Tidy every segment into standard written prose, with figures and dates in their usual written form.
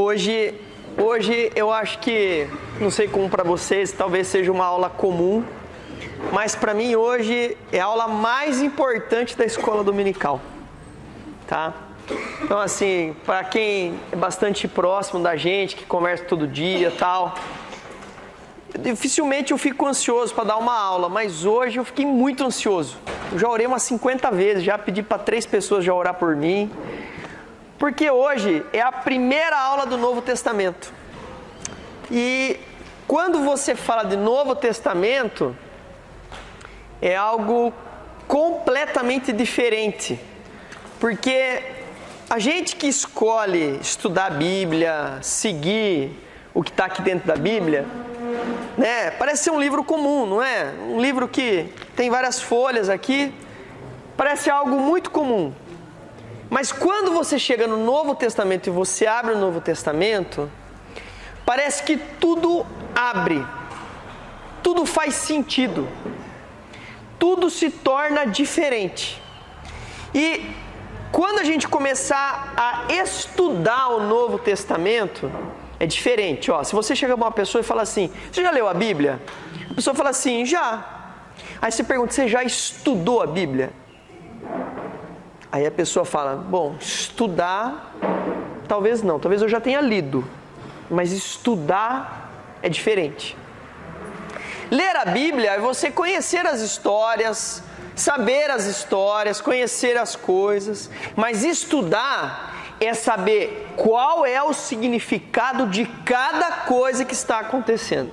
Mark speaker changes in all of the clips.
Speaker 1: Hoje eu acho que, não sei como para vocês, talvez seja uma aula comum, mas para mim hoje é a aula mais importante da escola dominical, tá? Então assim, para quem é bastante próximo da gente, que conversa todo dia e tal, dificilmente eu fico ansioso para dar uma aula, mas hoje eu fiquei muito ansioso. Eu já orei umas 50 vezes, já pedi para 3 pessoas já orar por mim, porque hoje é a primeira aula do Novo Testamento. E quando você fala de Novo Testamento, é algo completamente diferente, porque a gente que escolhe estudar a Bíblia, seguir o que está aqui dentro da Bíblia, né, parece ser um livro comum, não é? Um livro que tem várias folhas aqui, parece algo muito comum. Mas quando você chega no Novo Testamento e você abre o Novo Testamento, parece que tudo abre, tudo faz sentido, tudo se torna diferente. E quando a gente começar a estudar o Novo Testamento, é diferente. Ó, se você chega para uma pessoa e fala assim, você já leu a Bíblia? A pessoa fala assim, já. Aí você pergunta, você já estudou a Bíblia? Aí a pessoa fala, bom, estudar, talvez não, talvez eu já tenha lido, mas estudar é diferente. Ler a Bíblia é você conhecer as histórias, saber as histórias, conhecer as coisas, mas estudar é saber qual é o significado de cada coisa que está acontecendo.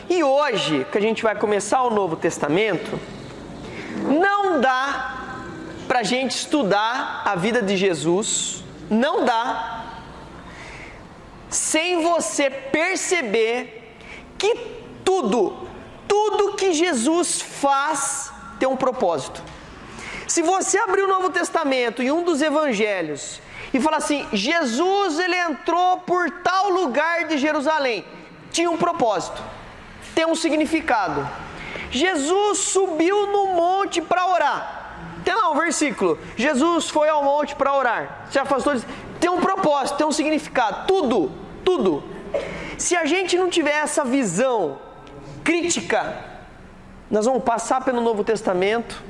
Speaker 1: E hoje, que a gente vai começar o Novo Testamento, não dá para a gente estudar a vida de Jesus, não dá, sem você perceber que tudo que Jesus faz tem um propósito. Se você abrir o Novo Testamento em um dos evangelhos e falar assim, Jesus ele entrou por tal lugar de Jerusalém, tinha um propósito, tem um significado. Jesus subiu no monte para orar. Tem lá um versículo, Jesus foi ao monte para orar, se afastou, tem um propósito, tem um significado, tudo. Se a gente não tiver essa visão crítica, nós vamos passar pelo Novo Testamento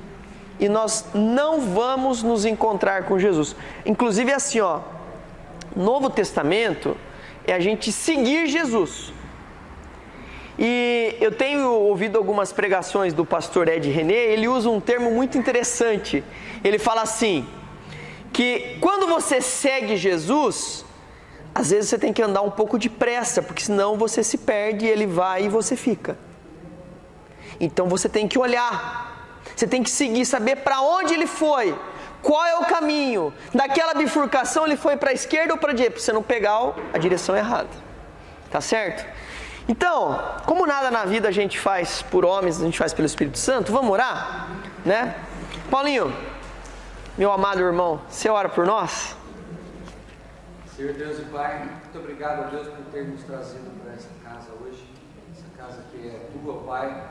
Speaker 1: e nós não vamos nos encontrar com Jesus. Inclusive assim, ó, Novo Testamento é a gente seguir Jesus. E eu tenho ouvido algumas pregações do pastor Ed René, ele usa um termo muito interessante. Ele fala assim, que quando você segue Jesus, às vezes você tem que andar um pouco depressa, porque senão você se perde, ele vai e você fica. Então você tem que olhar, você tem que seguir, saber para onde ele foi, qual é o caminho. Daquela bifurcação ele foi para a esquerda ou para a direita, para você não pegar a direção errada. Tá certo? Então, como nada na vida a gente faz por homens, a gente faz pelo Espírito Santo, vamos orar, né? Paulinho, meu amado irmão, você ora por nós?
Speaker 2: Senhor Deus e Pai, muito obrigado a Deus por ter nos trazido para essa casa hoje, essa casa que é tua, Pai,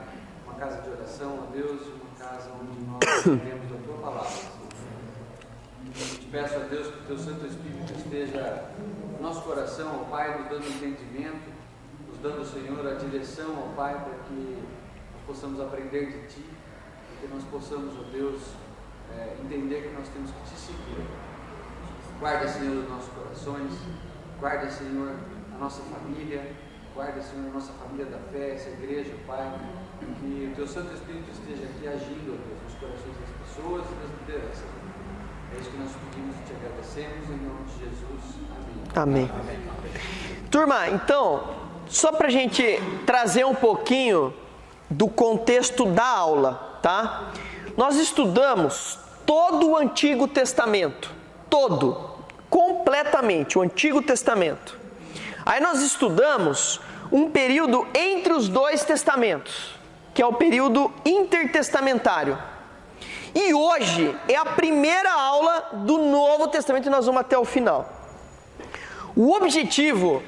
Speaker 2: uma casa de oração a Deus, uma casa onde nós aprendemos a tua palavra. Eu te peço a Deus que o teu Santo Espírito esteja no nosso coração, ó Pai, nos dando entendimento, nos dando, Senhor, a direção, ó Pai, para que nós possamos aprender de Ti, para que nós possamos, ó Deus, entender que nós temos que Te seguir. Guarda, Senhor, os nossos corações, guarda, Senhor, a nossa família, guarda, Senhor, a nossa família da fé, essa igreja, Pai, que o Teu Santo Espírito esteja aqui agindo, ó Deus, nos corações das pessoas e das lideranças. É isso que nós pedimos e Te agradecemos, em nome de Jesus. Amém.
Speaker 1: Amém. Turma, então, só para a gente trazer um pouquinho do contexto da aula, tá? Nós estudamos todo o Antigo Testamento, completamente, o Antigo Testamento. Aí nós estudamos um período entre os 2 testamentos, que é o período intertestamentário. E hoje é a primeira aula do Novo Testamento e nós vamos até o final. O objetivo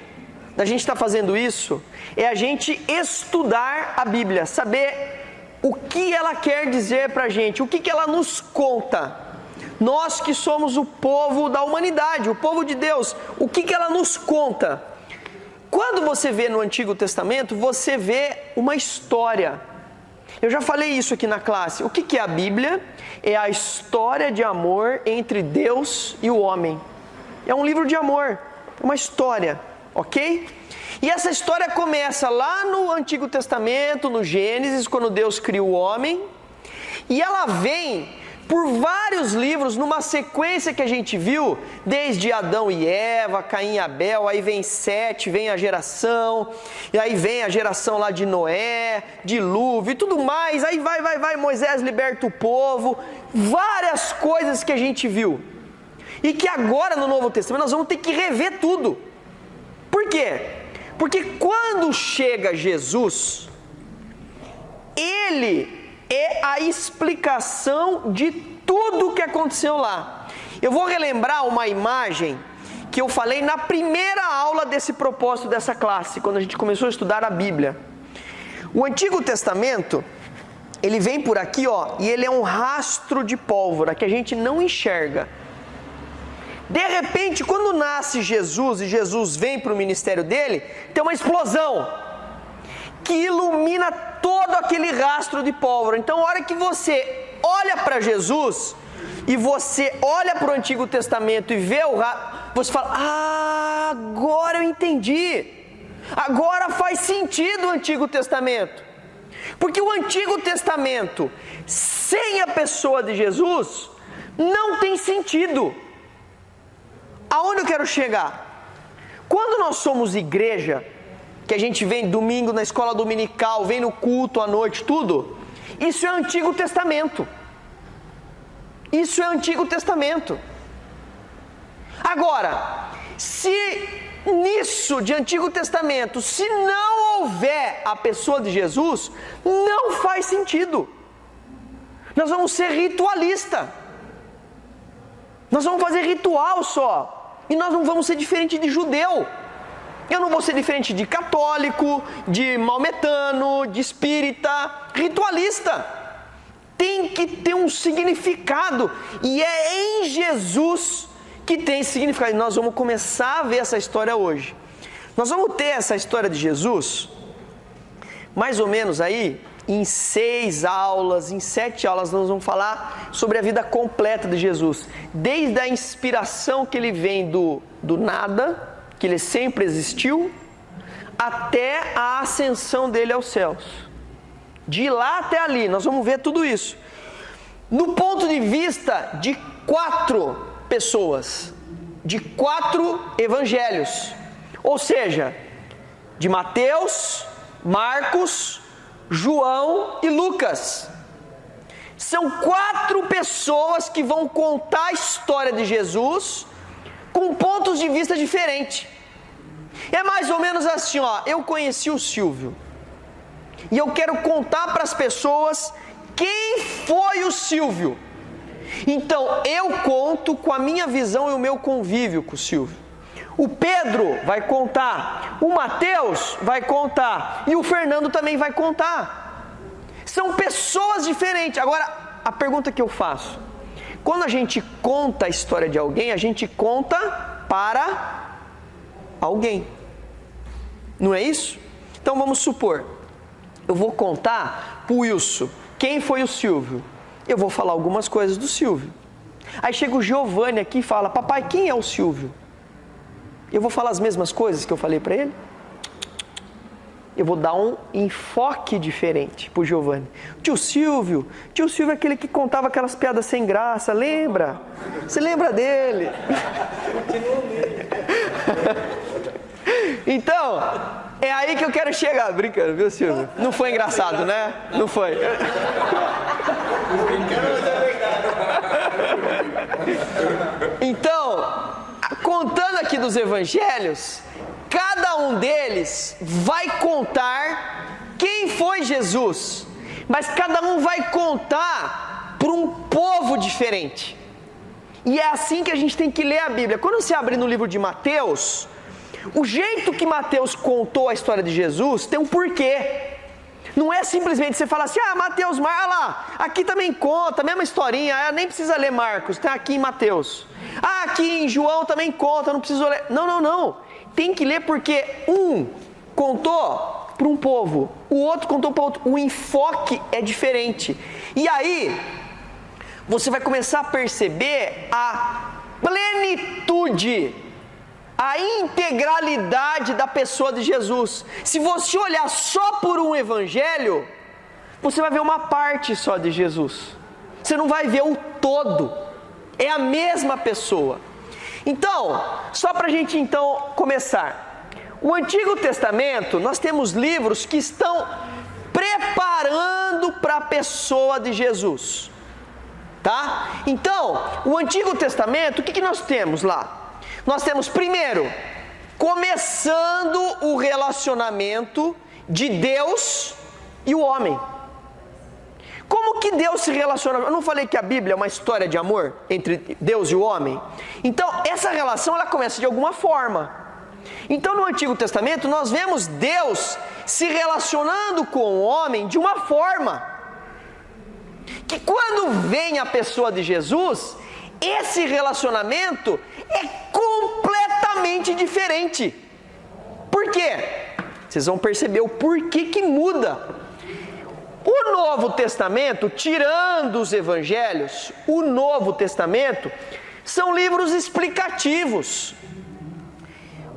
Speaker 1: da gente estar fazendo isso é a gente estudar a Bíblia, saber o que ela quer dizer para a gente, o que ela nos conta. Nós que somos o povo da humanidade, o povo de Deus, o que ela nos conta? Quando você vê no Antigo Testamento, você vê uma história. Eu já falei isso aqui na classe. O que é a Bíblia? É a história de amor entre Deus e o homem. É um livro de amor, uma história, ok? E essa história começa lá no Antigo Testamento, no Gênesis, quando Deus cria o homem. E ela vem por vários livros, numa sequência que a gente viu, desde Adão e Eva, Caim e Abel, aí vem Sete, vem a geração, e aí vem a geração lá de Noé, dilúvio e tudo mais, aí vai, Moisés liberta o povo, várias coisas que a gente viu. E que agora no Novo Testamento nós vamos ter que rever tudo. Por quê? Porque quando chega Jesus, Ele é a explicação de tudo o que aconteceu lá. Eu vou relembrar uma imagem que eu falei na primeira aula desse propósito dessa classe, quando a gente começou a estudar a Bíblia. O Antigo Testamento, ele vem por aqui, ó, e ele é um rastro de pólvora que a gente não enxerga. De repente, quando nasce Jesus e Jesus vem para o ministério dele, tem uma explosão que ilumina todo aquele rastro de pólvora. Então, a hora que você olha para Jesus e você olha para o Antigo Testamento e vê o rastro, você fala: ah, agora eu entendi. Agora faz sentido o Antigo Testamento. Porque o Antigo Testamento, sem a pessoa de Jesus, não tem sentido. Aonde eu quero chegar? Quando nós somos igreja, que a gente vem domingo na escola dominical, vem no culto à noite, tudo, isso é Antigo Testamento. Isso é Antigo Testamento. Agora, se nisso de Antigo Testamento, se não houver a pessoa de Jesus, não faz sentido. Nós vamos ser ritualista. Nós vamos fazer ritual só. E nós não vamos ser diferente de judeu. Eu não vou ser diferente de católico, de maometano, de espírita, ritualista. Tem que ter um significado. E é em Jesus que tem significado. E nós vamos começar a ver essa história hoje. Nós vamos ter essa história de Jesus, mais ou menos aí, em 6 aulas, em 7 aulas, nós vamos falar sobre a vida completa de Jesus. Desde a inspiração que ele vem do nada, que ele sempre existiu, até a ascensão dele aos céus. De lá até ali, nós vamos ver tudo isso. No ponto de vista de 4 pessoas, de 4 evangelhos. Ou seja, de Mateus, Marcos, João e Lucas. São 4 pessoas que vão contar a história de Jesus com pontos de vista diferentes. É mais ou menos assim, ó. Eu conheci o Silvio e eu quero contar para as pessoas quem foi o Silvio. Então eu conto com a minha visão e o meu convívio com o Silvio. O Pedro vai contar, o Mateus vai contar e o Fernando também vai contar. São pessoas diferentes. Agora, a pergunta que eu faço: quando a gente conta a história de alguém, a gente conta para alguém. Não é isso? Então vamos supor, eu vou contar para o Wilson quem foi o Silvio. Eu vou falar algumas coisas do Silvio. Aí chega o Giovanni aqui e fala: papai, quem é o Silvio? Eu vou falar as mesmas coisas que eu falei para ele? Eu vou dar um enfoque diferente para o Giovanni. Tio Silvio é aquele que contava aquelas piadas sem graça, lembra? Você lembra dele? Então, é aí que eu quero chegar. Brincando, viu, Silvio? Não foi engraçado, né? Não foi. Então, contando aqui dos evangelhos, cada um deles vai contar quem foi Jesus, mas cada um vai contar para um povo diferente. E é assim que a gente tem que ler a Bíblia. Quando você abre no livro de Mateus, o jeito que Mateus contou a história de Jesus tem um porquê. Não é simplesmente você falar assim, Mateus, lá, aqui também conta, mesma historinha, nem precisa ler Marcos, está aqui em Mateus. Aqui em João também conta, não preciso ler. Não. Tem que ler porque um contou para um povo, o outro contou para outro. O enfoque é diferente. E aí, você vai começar a perceber a plenitude, a integralidade da pessoa de Jesus. Se você olhar só por um evangelho, você vai ver uma parte só de Jesus. Você não vai ver o todo. É a mesma pessoa. Então, só para a gente então começar. O Antigo Testamento, nós temos livros que estão preparando para a pessoa de Jesus. Tá? Então, o Antigo Testamento, o que nós temos lá? Nós temos, primeiro, começando o relacionamento de Deus e o homem. Como que Deus se relaciona? Eu não falei que a Bíblia é uma história de amor entre Deus e o homem? Então, essa relação, ela começa de alguma forma. Então, no Antigo Testamento, nós vemos Deus se relacionando com o homem de uma forma que quando vem a pessoa de Jesus, esse relacionamento é completamente diferente. Por quê? Vocês vão perceber o porquê que muda. O Novo Testamento, tirando os Evangelhos, o Novo Testamento são livros explicativos.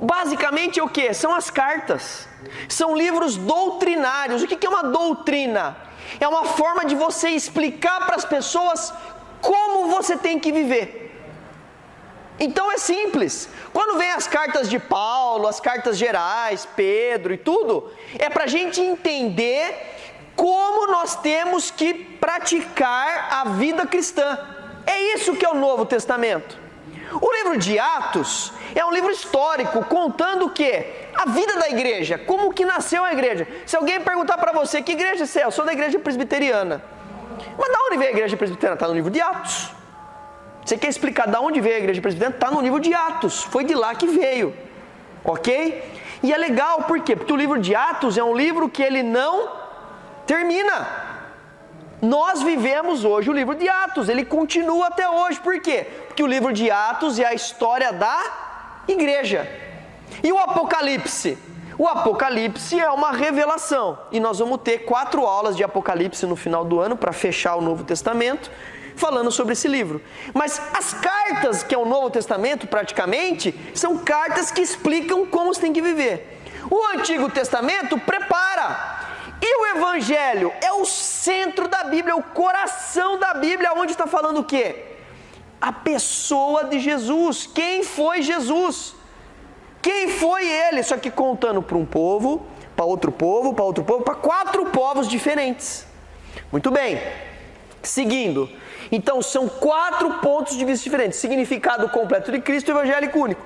Speaker 1: Basicamente é o que? São as cartas. São livros doutrinários. O que é uma doutrina? É uma forma de você explicar para as pessoas como você tem que viver. Então é simples. Quando vem as cartas de Paulo, as cartas gerais, Pedro e tudo, é para a gente entender como nós temos que praticar a vida cristã. É isso que é o Novo Testamento. O livro de Atos é um livro histórico, contando o quê? A vida da igreja, como que nasceu a igreja. Se alguém perguntar para você, que igreja você é? Eu sou da igreja presbiteriana. Mas de onde veio a igreja presbiteriana? Está no livro de Atos. Você quer explicar de onde veio a igreja presbiteriana? Está no livro de Atos, foi de lá que veio. Ok? E é legal, por quê? Porque o livro de Atos é um livro que ele não termina. Nós vivemos hoje o livro de Atos, ele continua até hoje. Por quê? Porque o livro de Atos é a história da igreja. E o Apocalipse? O Apocalipse é uma revelação. E nós vamos ter 4 aulas de Apocalipse no final do ano para fechar o Novo Testamento, falando sobre esse livro. Mas as cartas, que é o Novo Testamento praticamente, são cartas que explicam como você tem que viver. O Antigo Testamento prepara. E o Evangelho é o centro da Bíblia, é o coração da Bíblia, onde está falando o quê? A pessoa de Jesus. Quem foi Jesus? Quem foi ele? Só que contando para um povo, para outro povo, para outro povo, para 4 povos diferentes. Muito bem. Seguindo. Então são 4 pontos de vista diferentes. Significado completo de Cristo e evangélico único.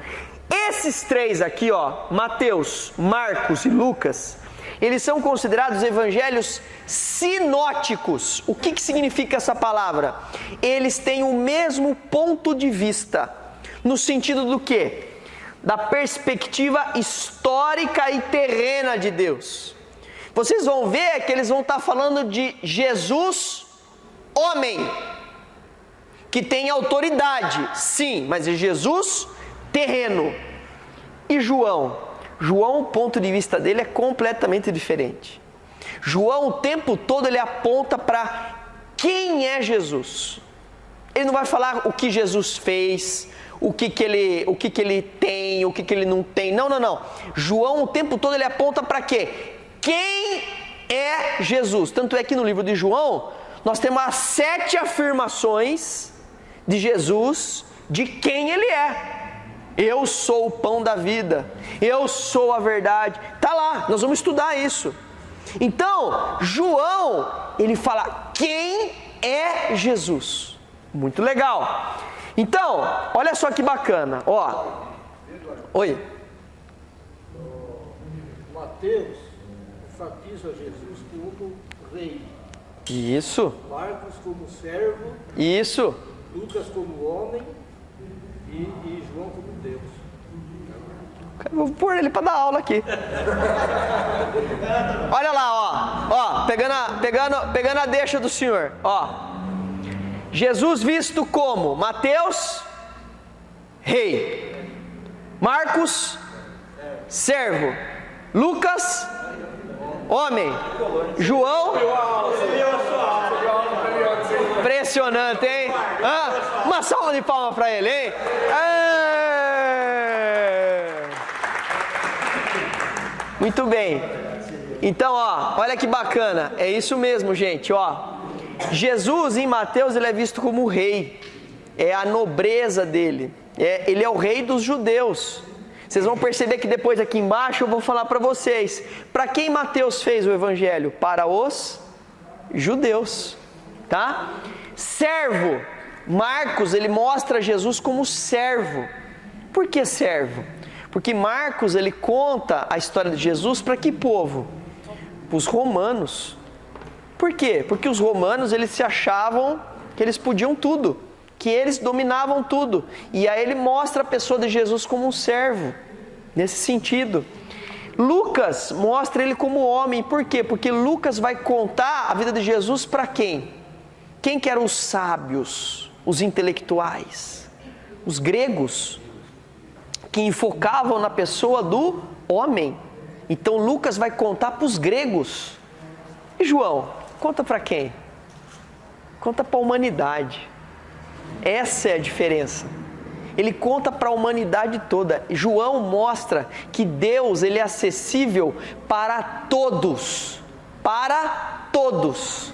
Speaker 1: Esses 3 aqui, Mateus, Marcos e Lucas, eles são considerados evangelhos sinóticos. O que significa essa palavra? Eles têm o mesmo ponto de vista. No sentido do quê? Da perspectiva histórica e terrena de Deus. Vocês vão ver que eles vão estar falando de Jesus, homem, que tem autoridade, sim, mas é Jesus, terreno. E João, o ponto de vista dele é completamente diferente. João, o tempo todo, ele aponta para quem é Jesus. Ele não vai falar o que Jesus fez, o que ele tem, o que ele não tem. Não. João, o tempo todo, ele aponta para quê? Quem é Jesus? Tanto é que no livro de João, nós temos as 7 afirmações de Jesus, de quem ele é. Eu sou o pão da vida, eu sou a verdade. Está lá, nós vamos estudar isso. Então, João, ele fala quem é Jesus. Muito legal. Então, olha só que bacana. Oi.
Speaker 3: Mateus enfatiza Jesus como rei.
Speaker 1: Isso.
Speaker 3: Marcos como servo.
Speaker 1: Isso.
Speaker 3: Lucas como homem. E João como Deus.
Speaker 1: Eu vou pôr ele para dar aula aqui. Olha lá, pegando a deixa do Senhor. Ó, Jesus visto como Mateus, rei. Marcos, servo. Lucas, homem. João, impressionante, hein? Uma salva de palmas para ele, hein? Muito bem. Então, ó, olha que bacana. É isso mesmo, gente, ó. Jesus em Mateus, ele é visto como rei. É a nobreza dele. Ele é o rei dos judeus. Vocês vão perceber que depois aqui embaixo eu vou falar para vocês. Para quem Mateus fez o evangelho? Para os judeus, tá? Servo. Marcos, ele mostra Jesus como servo. Por que servo? Porque Marcos, ele conta a história de Jesus para que povo? Para os romanos. Por quê? Porque os romanos, eles se achavam que eles podiam tudo, que eles dominavam tudo. E aí ele mostra a pessoa de Jesus como um servo, nesse sentido. Lucas mostra ele como homem. Por quê? Porque Lucas vai contar a vida de Jesus para quem? Quem que eram os sábios, os intelectuais? Os gregos, que enfocavam na pessoa do homem. Então Lucas vai contar para os gregos. E João, conta para quem? Conta para a humanidade. Essa é a diferença. Ele conta para a humanidade toda. João mostra que Deus, ele é acessível para todos. Para todos.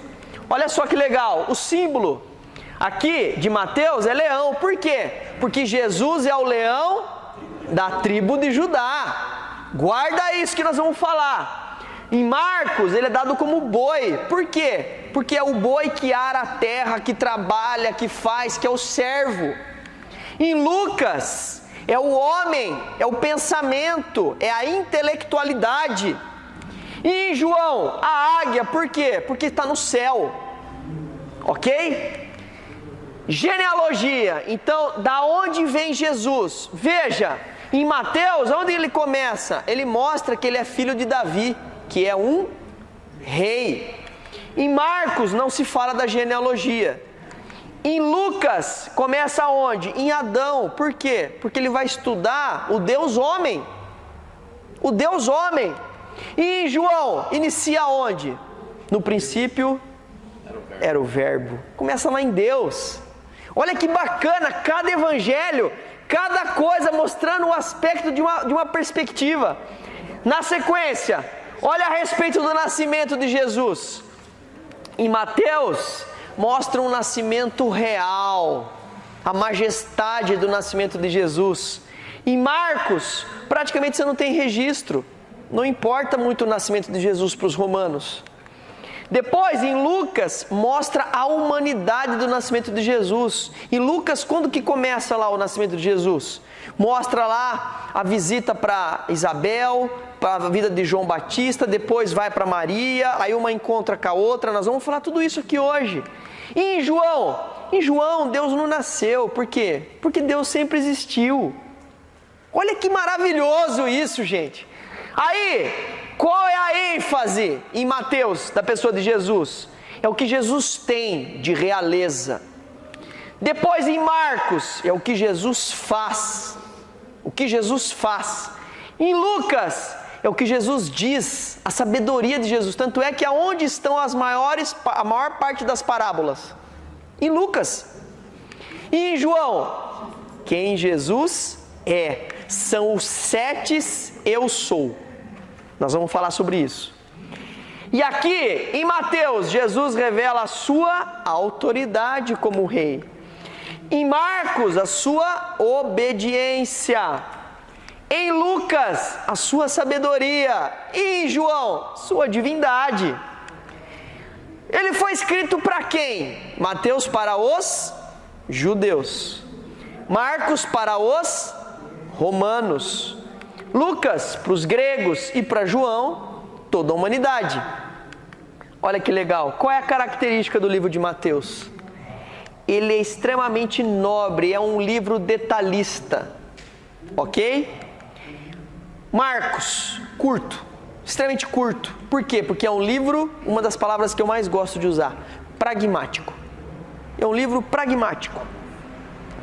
Speaker 1: Olha só que legal, o símbolo aqui de Mateus é leão. Por quê? Porque Jesus é o leão da tribo de Judá. Guarda isso que nós vamos falar. Em Marcos, ele é dado como boi. Por quê? Porque é o boi que ara a terra, que trabalha, que faz, que é o servo. Em Lucas, é o homem, é o pensamento, é a intelectualidade. E em João, a águia, por quê? Porque está no céu. Ok? Genealogia. Então, da onde vem Jesus? Veja, em Mateus, onde ele começa? Ele mostra que ele é filho de Davi, que é um rei. Em Marcos não se fala da genealogia. Em Lucas começa onde? Em Adão. Por quê? Porque ele vai estudar o Deus homem. O Deus homem. E em João inicia onde? No princípio era o verbo. Começa lá em Deus. Olha que bacana, cada evangelho, cada coisa mostrando o aspecto de uma perspectiva. Na sequência, olha a respeito do nascimento de Jesus. Em Mateus, mostra um nascimento real, a majestade do nascimento de Jesus. Em Marcos, praticamente você não tem registro. Não importa muito o nascimento de Jesus para os romanos. Depois, em Lucas, mostra a humanidade do nascimento de Jesus. Em Lucas, quando que começa lá o nascimento de Jesus? Mostra lá a visita para Isabel, para a vida de João Batista, depois vai para Maria, aí uma encontra com a outra. Nós vamos falar tudo isso aqui hoje. E em João, Deus não nasceu. Por quê? Porque Deus sempre existiu. Olha que maravilhoso isso, gente. Aí, qual é a ênfase em Mateus da pessoa de Jesus? É o que Jesus tem de realeza. Depois em Marcos, é o que Jesus faz. O que Jesus faz. Em Lucas, é o que Jesus diz, a sabedoria de Jesus. Tanto é que aonde estão a maior parte das parábolas? Em Lucas. E em João, quem Jesus é. São os 7 eu sou. Nós vamos falar sobre isso. E aqui, em Mateus, Jesus revela a sua autoridade como rei. Em Marcos, a sua obediência. Em Lucas, a sua sabedoria. E em João, sua divindade. Ele foi escrito para quem? Mateus para os judeus. Marcos para os romanos. Lucas para os gregos e para João, toda a humanidade. Olha que legal. Qual é a característica do livro de Mateus? Ele é extremamente nobre, é um livro detalhista. Ok? Marcos, curto, extremamente curto. Por quê? Porque é um livro, uma das palavras que eu mais gosto de usar, pragmático. É um livro pragmático.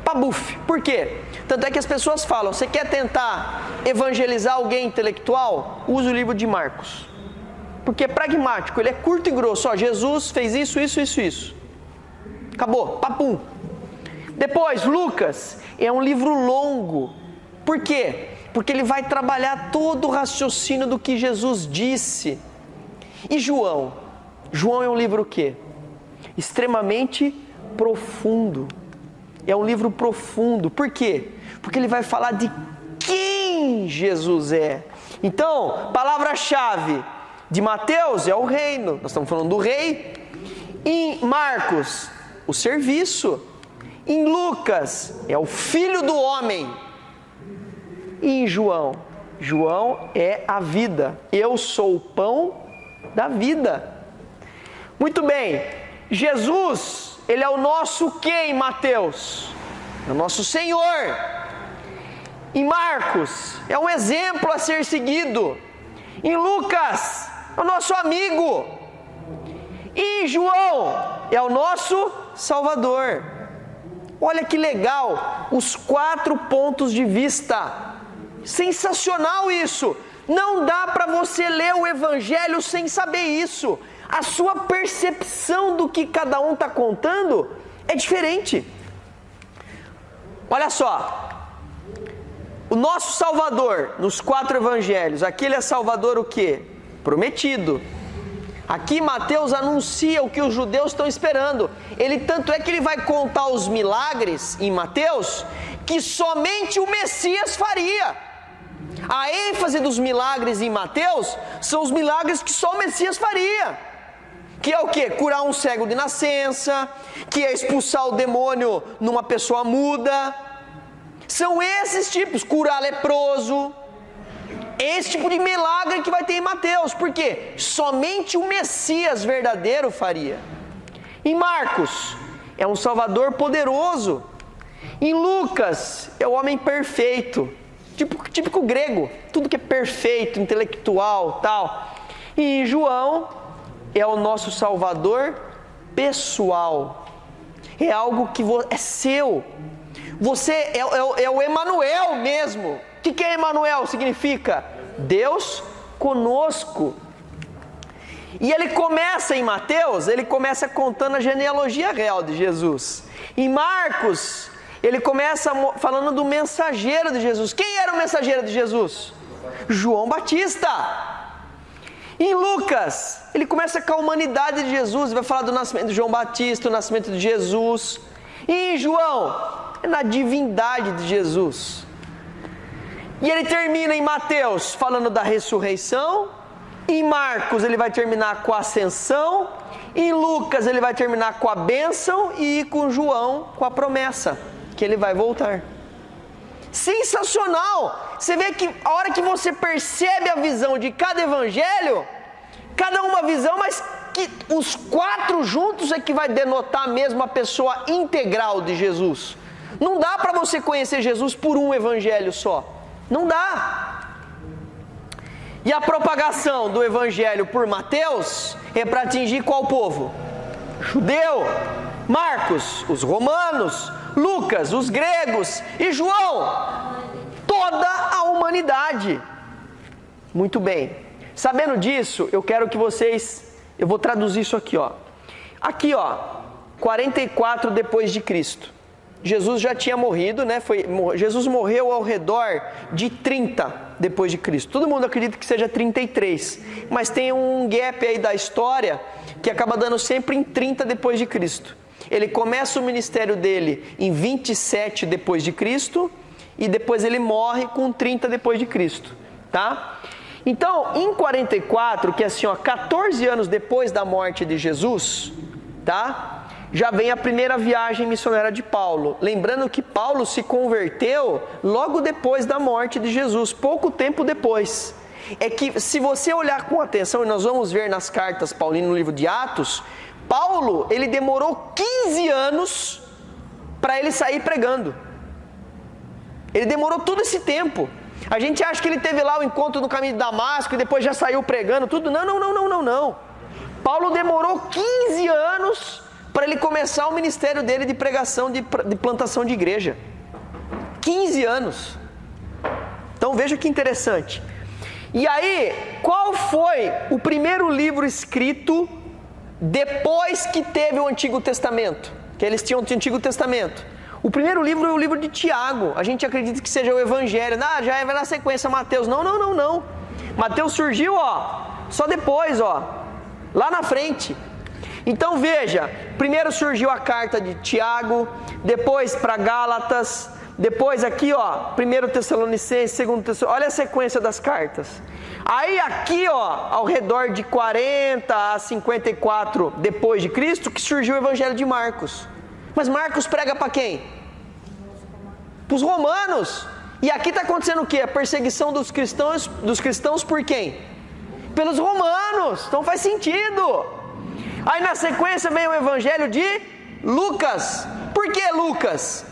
Speaker 1: Pabuf. Por quê? Tanto é que as pessoas falam, você quer tentar evangelizar alguém intelectual? Usa o livro de Marcos. Porque é pragmático, ele é curto e grosso. Ó, Jesus fez isso, isso, isso, isso. Acabou, papum. Depois, Lucas, é um livro longo. Por quê? Porque ele vai trabalhar todo o raciocínio do que Jesus disse. E João? João é um livro o quê? Extremamente profundo. É um livro profundo. Por quê? Porque ele vai falar de quem Jesus é. Então, palavra-chave de Mateus é o reino. Nós estamos falando do rei. Em Marcos, o serviço. Em Lucas, é o filho do homem. E em João? João é a vida. Eu sou o pão da vida. Muito bem. Jesus, ele é o nosso quê em Mateus? É o nosso Senhor. Em Marcos, é um exemplo a ser seguido. Em Lucas, é o nosso amigo. E em João, é o nosso Salvador. Olha que legal, os 4 pontos de vista. Sensacional isso. Não dá para você ler o Evangelho sem saber isso. A sua percepção do que cada um está contando é diferente. Olha só. O nosso Salvador, nos 4 Evangelhos, aqui ele é Salvador o quê? Prometido. Aqui Mateus anuncia o que os judeus estão esperando. Tanto é que ele vai contar os milagres em Mateus que somente o Messias faria. A ênfase dos milagres em Mateus são os milagres que só o Messias faria. Que é o quê? Curar um cego de nascença, que é expulsar o demônio numa pessoa muda. São esses tipos, curar leproso. Esse tipo de milagre que vai ter em Mateus. Por quê? Somente o Messias verdadeiro faria. Em Marcos, é um Salvador poderoso. Em Lucas, é o homem perfeito. Típico grego. Tudo que é perfeito, intelectual, tal. E em João, é o nosso Salvador pessoal. É algo que é seu. Você é o Emanuel mesmo. O que é Emanuel? Significa Deus conosco. E ele começa em Mateus, ele começa contando a genealogia real de Jesus. Em Marcos, ele começa falando do mensageiro de Jesus. Quem era o mensageiro de Jesus? João Batista. Em Lucas, ele começa com a humanidade de Jesus, vai falar do nascimento de João Batista, o nascimento de Jesus. E em João, é na divindade de Jesus. E ele termina em Mateus falando da ressurreição. Em Marcos ele vai terminar com a ascensão. Em Lucas ele vai terminar com a bênção. E com João com a promessa que ele vai voltar. Sensacional! Você vê que a hora que você percebe a visão de cada evangelho, cada uma visão, mas que os 4 juntos é que vai denotar mesmo a pessoa integral de Jesus. Não dá para você conhecer Jesus por um evangelho só. Não dá. E a propagação do evangelho por Mateus é para atingir qual povo? Judeu. Marcos, os romanos. Lucas, os gregos. E João, toda a humanidade. Muito bem. Sabendo disso, eu quero que vocês... Eu vou traduzir isso aqui, ó. Aqui, ó. 44 depois de Cristo. Jesus já tinha morrido, né? Jesus morreu ao redor de 30 depois de Cristo. Todo mundo acredita que seja 33, mas tem um gap aí da história que acaba dando sempre em 30 depois de Cristo. Ele começa o ministério dele em 27 depois de Cristo e depois ele morre com 30 depois de Cristo, tá? Então, em 44, que é assim, ó, 14 anos depois da morte de Jesus, tá? Já vem a primeira viagem missionária de Paulo. Lembrando que Paulo se converteu logo depois da morte de Jesus, pouco tempo depois. É que se você olhar com atenção, e nós vamos ver nas cartas paulinas no livro de Atos, Paulo, ele demorou 15 anos para ele sair pregando. Ele demorou todo esse tempo. A gente acha que ele teve lá o encontro no caminho de Damasco e depois já saiu pregando tudo. Não. Paulo demorou 15 anos para ele começar o ministério dele de pregação, de plantação de igreja. 15 anos. Então veja que interessante. E aí, qual foi o primeiro livro escrito depois que teve o Antigo Testamento? Que eles tinham o Antigo Testamento. O primeiro livro é o livro de Tiago. A gente acredita que seja o Evangelho. Já é na sequência Mateus. Não. Mateus surgiu, só depois, lá na frente. Então veja, primeiro surgiu a carta de Tiago, depois para Gálatas, depois aqui, 1 Tessalonicenses, 2 Tessalonicenses, olha a sequência das cartas. Aí aqui, ao redor de 40 a 54 depois de Cristo, que surgiu o Evangelho de Marcos. Mas Marcos prega para quem? Para os romanos. E aqui está acontecendo o quê? A perseguição dos cristãos por quem? Pelos romanos. Então faz sentido. Aí na sequência vem o Evangelho de Lucas. Por que Lucas?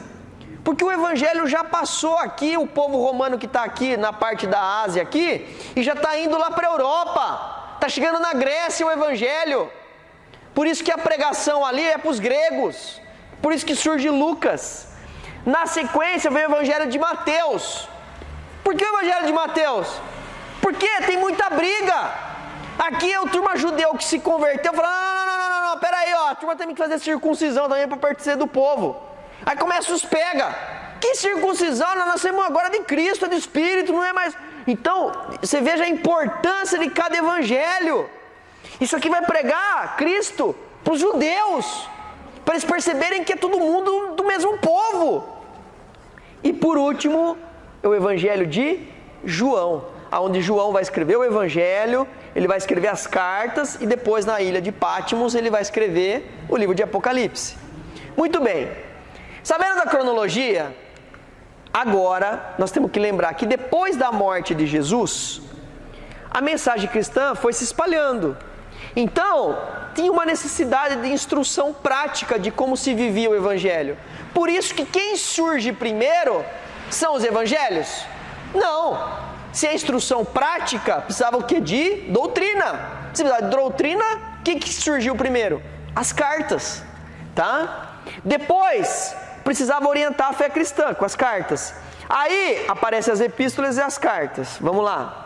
Speaker 1: Porque o Evangelho já passou aqui, o povo romano que está aqui na parte da Ásia aqui, e já está indo lá para a Europa. Está chegando na Grécia o Evangelho. Por isso que a pregação ali é para os gregos. Por isso que surge Lucas. Na sequência vem o Evangelho de Mateus. Por que o Evangelho de Mateus? Porque tem muita briga. Aqui é o turma judeu que se converteu, falou, não, peraí, a turma tem que fazer circuncisão também para participar do povo. Aí começa os pega. Que circuncisão? Nós nascemos agora de Cristo, é do Espírito, não é mais... Então, você veja a importância de cada evangelho. Isso aqui vai pregar Cristo para os judeus, para eles perceberem que é todo mundo do mesmo povo. E por último, é o Evangelho de João, onde João vai escrever o Evangelho, ele vai escrever as cartas e depois na ilha de Patmos ele vai escrever o livro de Apocalipse. Muito bem, sabendo da cronologia, agora nós temos que lembrar que depois da morte de Jesus, a mensagem cristã foi se espalhando. Então, tinha uma necessidade de instrução prática de como se vivia o Evangelho. Por isso que quem surge primeiro são os Evangelhos? Não. Se é instrução prática, precisava o quê? De doutrina. Se precisava de doutrina, o que surgiu primeiro? As cartas, tá? Depois, precisava orientar a fé cristã com as cartas. Aí, aparecem as epístolas e as cartas. Vamos lá.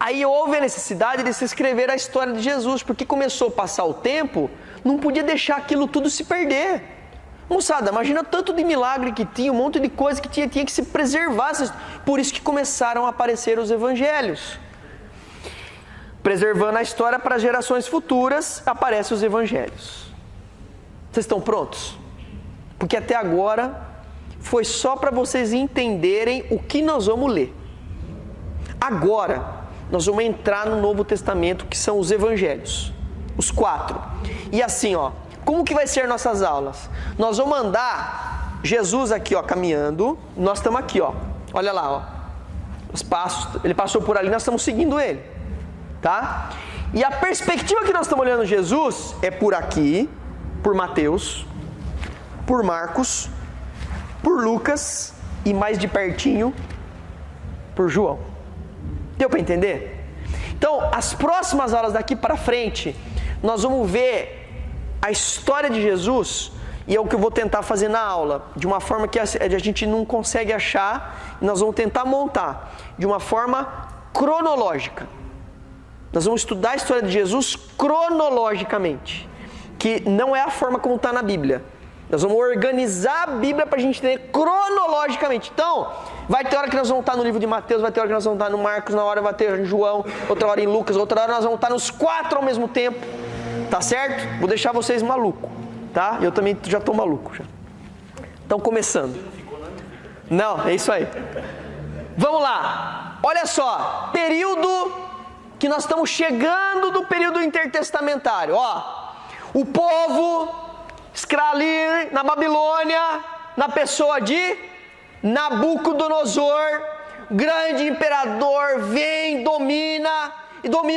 Speaker 1: Aí houve a necessidade de se escrever a história de Jesus, porque começou a passar o tempo, não podia deixar aquilo tudo se perder. Moçada, imagina tanto de milagre que tinha, um monte de coisa que tinha que se preservar. Por isso que começaram a aparecer os evangelhos. Preservando a história para gerações futuras, aparecem os evangelhos. Vocês estão prontos? Porque até agora foi só para vocês entenderem o que nós vamos ler. Agora nós vamos entrar no Novo Testamento, que são os evangelhos, os 4. E assim, como que vai ser nossas aulas? Nós vamos andar, Jesus aqui, caminhando, nós estamos aqui, olha lá, os passos, ele passou por ali, nós estamos seguindo ele, tá? E a perspectiva que nós estamos olhando Jesus é por aqui, por Mateus, por Marcos, por Lucas e mais de pertinho, por João. Deu para entender? Então, as próximas aulas daqui para frente, nós vamos ver a história de Jesus, e é o que eu vou tentar fazer na aula, de uma forma que a gente não consegue achar, e nós vamos tentar montar de uma forma cronológica. Nós vamos estudar a história de Jesus cronologicamente, que não é a forma como está na Bíblia. Nós vamos organizar a Bíblia para a gente entender cronologicamente. Então, vai ter hora que nós vamos estar no livro de Mateus, vai ter hora que nós vamos estar no Marcos, na hora vai ter em João, outra hora em Lucas, outra hora nós vamos estar nos 4 ao mesmo tempo. Tá certo? Vou deixar vocês malucos, tá? Eu também já estou maluco. Já. Então, começando. Não, é isso aí. Vamos lá. Olha só, período que nós estamos chegando do período intertestamentário. O povo ali na Babilônia, na pessoa de Nabucodonosor, grande imperador, vem, domina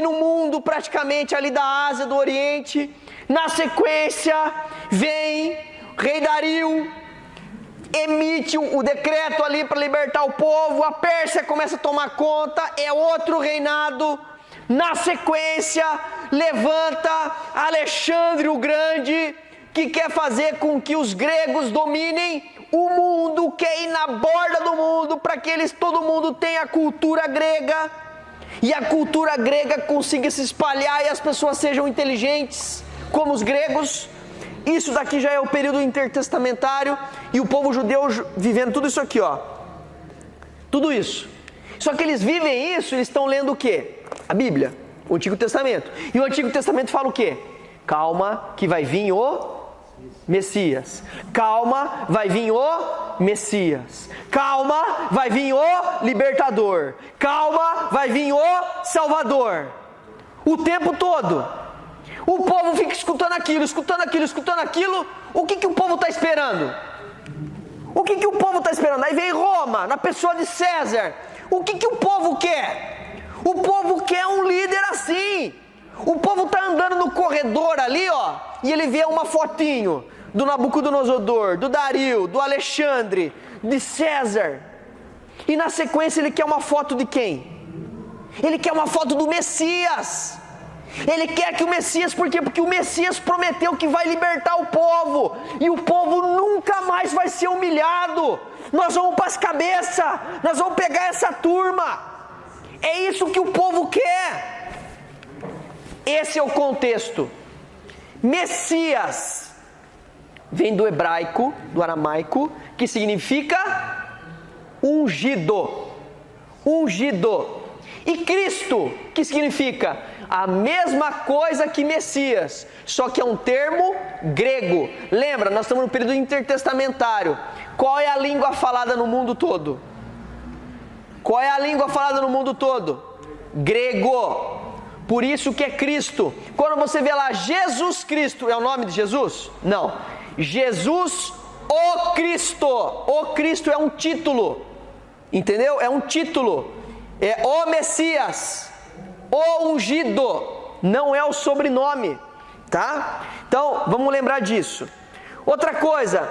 Speaker 1: o mundo praticamente ali da Ásia, do Oriente. Na sequência vem rei Dario, emite o decreto ali para libertar o povo, a Pérsia começa a tomar conta, é outro reinado. Na sequência, levanta Alexandre o Grande, que quer fazer com que os gregos dominem o mundo, quer ir na borda do mundo, para que todo mundo tenha a cultura grega, e a cultura grega consiga se espalhar e as pessoas sejam inteligentes, como os gregos. Isso daqui já é o período intertestamentário, e o povo judeu vivendo tudo isso aqui, ó. Tudo isso. Só que eles vivem isso, eles estão lendo o quê? A Bíblia, o Antigo Testamento. E o Antigo Testamento fala o quê? Calma, que vai vir o Messias. Calma, vai vir o Messias. Calma, vai vir o Libertador. Calma, vai vir o Salvador. O tempo todo. O povo fica escutando aquilo, escutando aquilo, escutando aquilo. O que o povo está esperando? O que o povo está esperando? Aí vem Roma, na pessoa de César. O que o povo quer? O povo quer um líder assim. O povo está andando no corredor ali, ó, e ele vê uma fotinho do Nabucodonosor, do Dario, do Alexandre, de César. E na sequência ele quer uma foto de quem? Ele quer uma foto do Messias. Ele quer que o Messias, por quê? Porque o Messias prometeu que vai libertar o povo, e o povo nunca mais vai ser humilhado. Nós vamos para as cabeças, nós vamos pegar essa turma. É isso que o povo quer. Esse é o contexto. Messias vem do hebraico, do aramaico, que significa ungido. Ungido. E Cristo, que significa a mesma coisa que Messias, só que é um termo grego. Lembra, nós estamos no período intertestamentário. Qual é a língua falada no mundo todo? Qual é a língua falada no mundo todo? Grego. Por isso que é Cristo. Quando você vê lá Jesus Cristo, é o nome de Jesus? Não. Jesus o Cristo. O Cristo é um título. Entendeu? É um título. É o Messias. O ungido. Não é o sobrenome. Tá? Então, vamos lembrar disso. Outra coisa.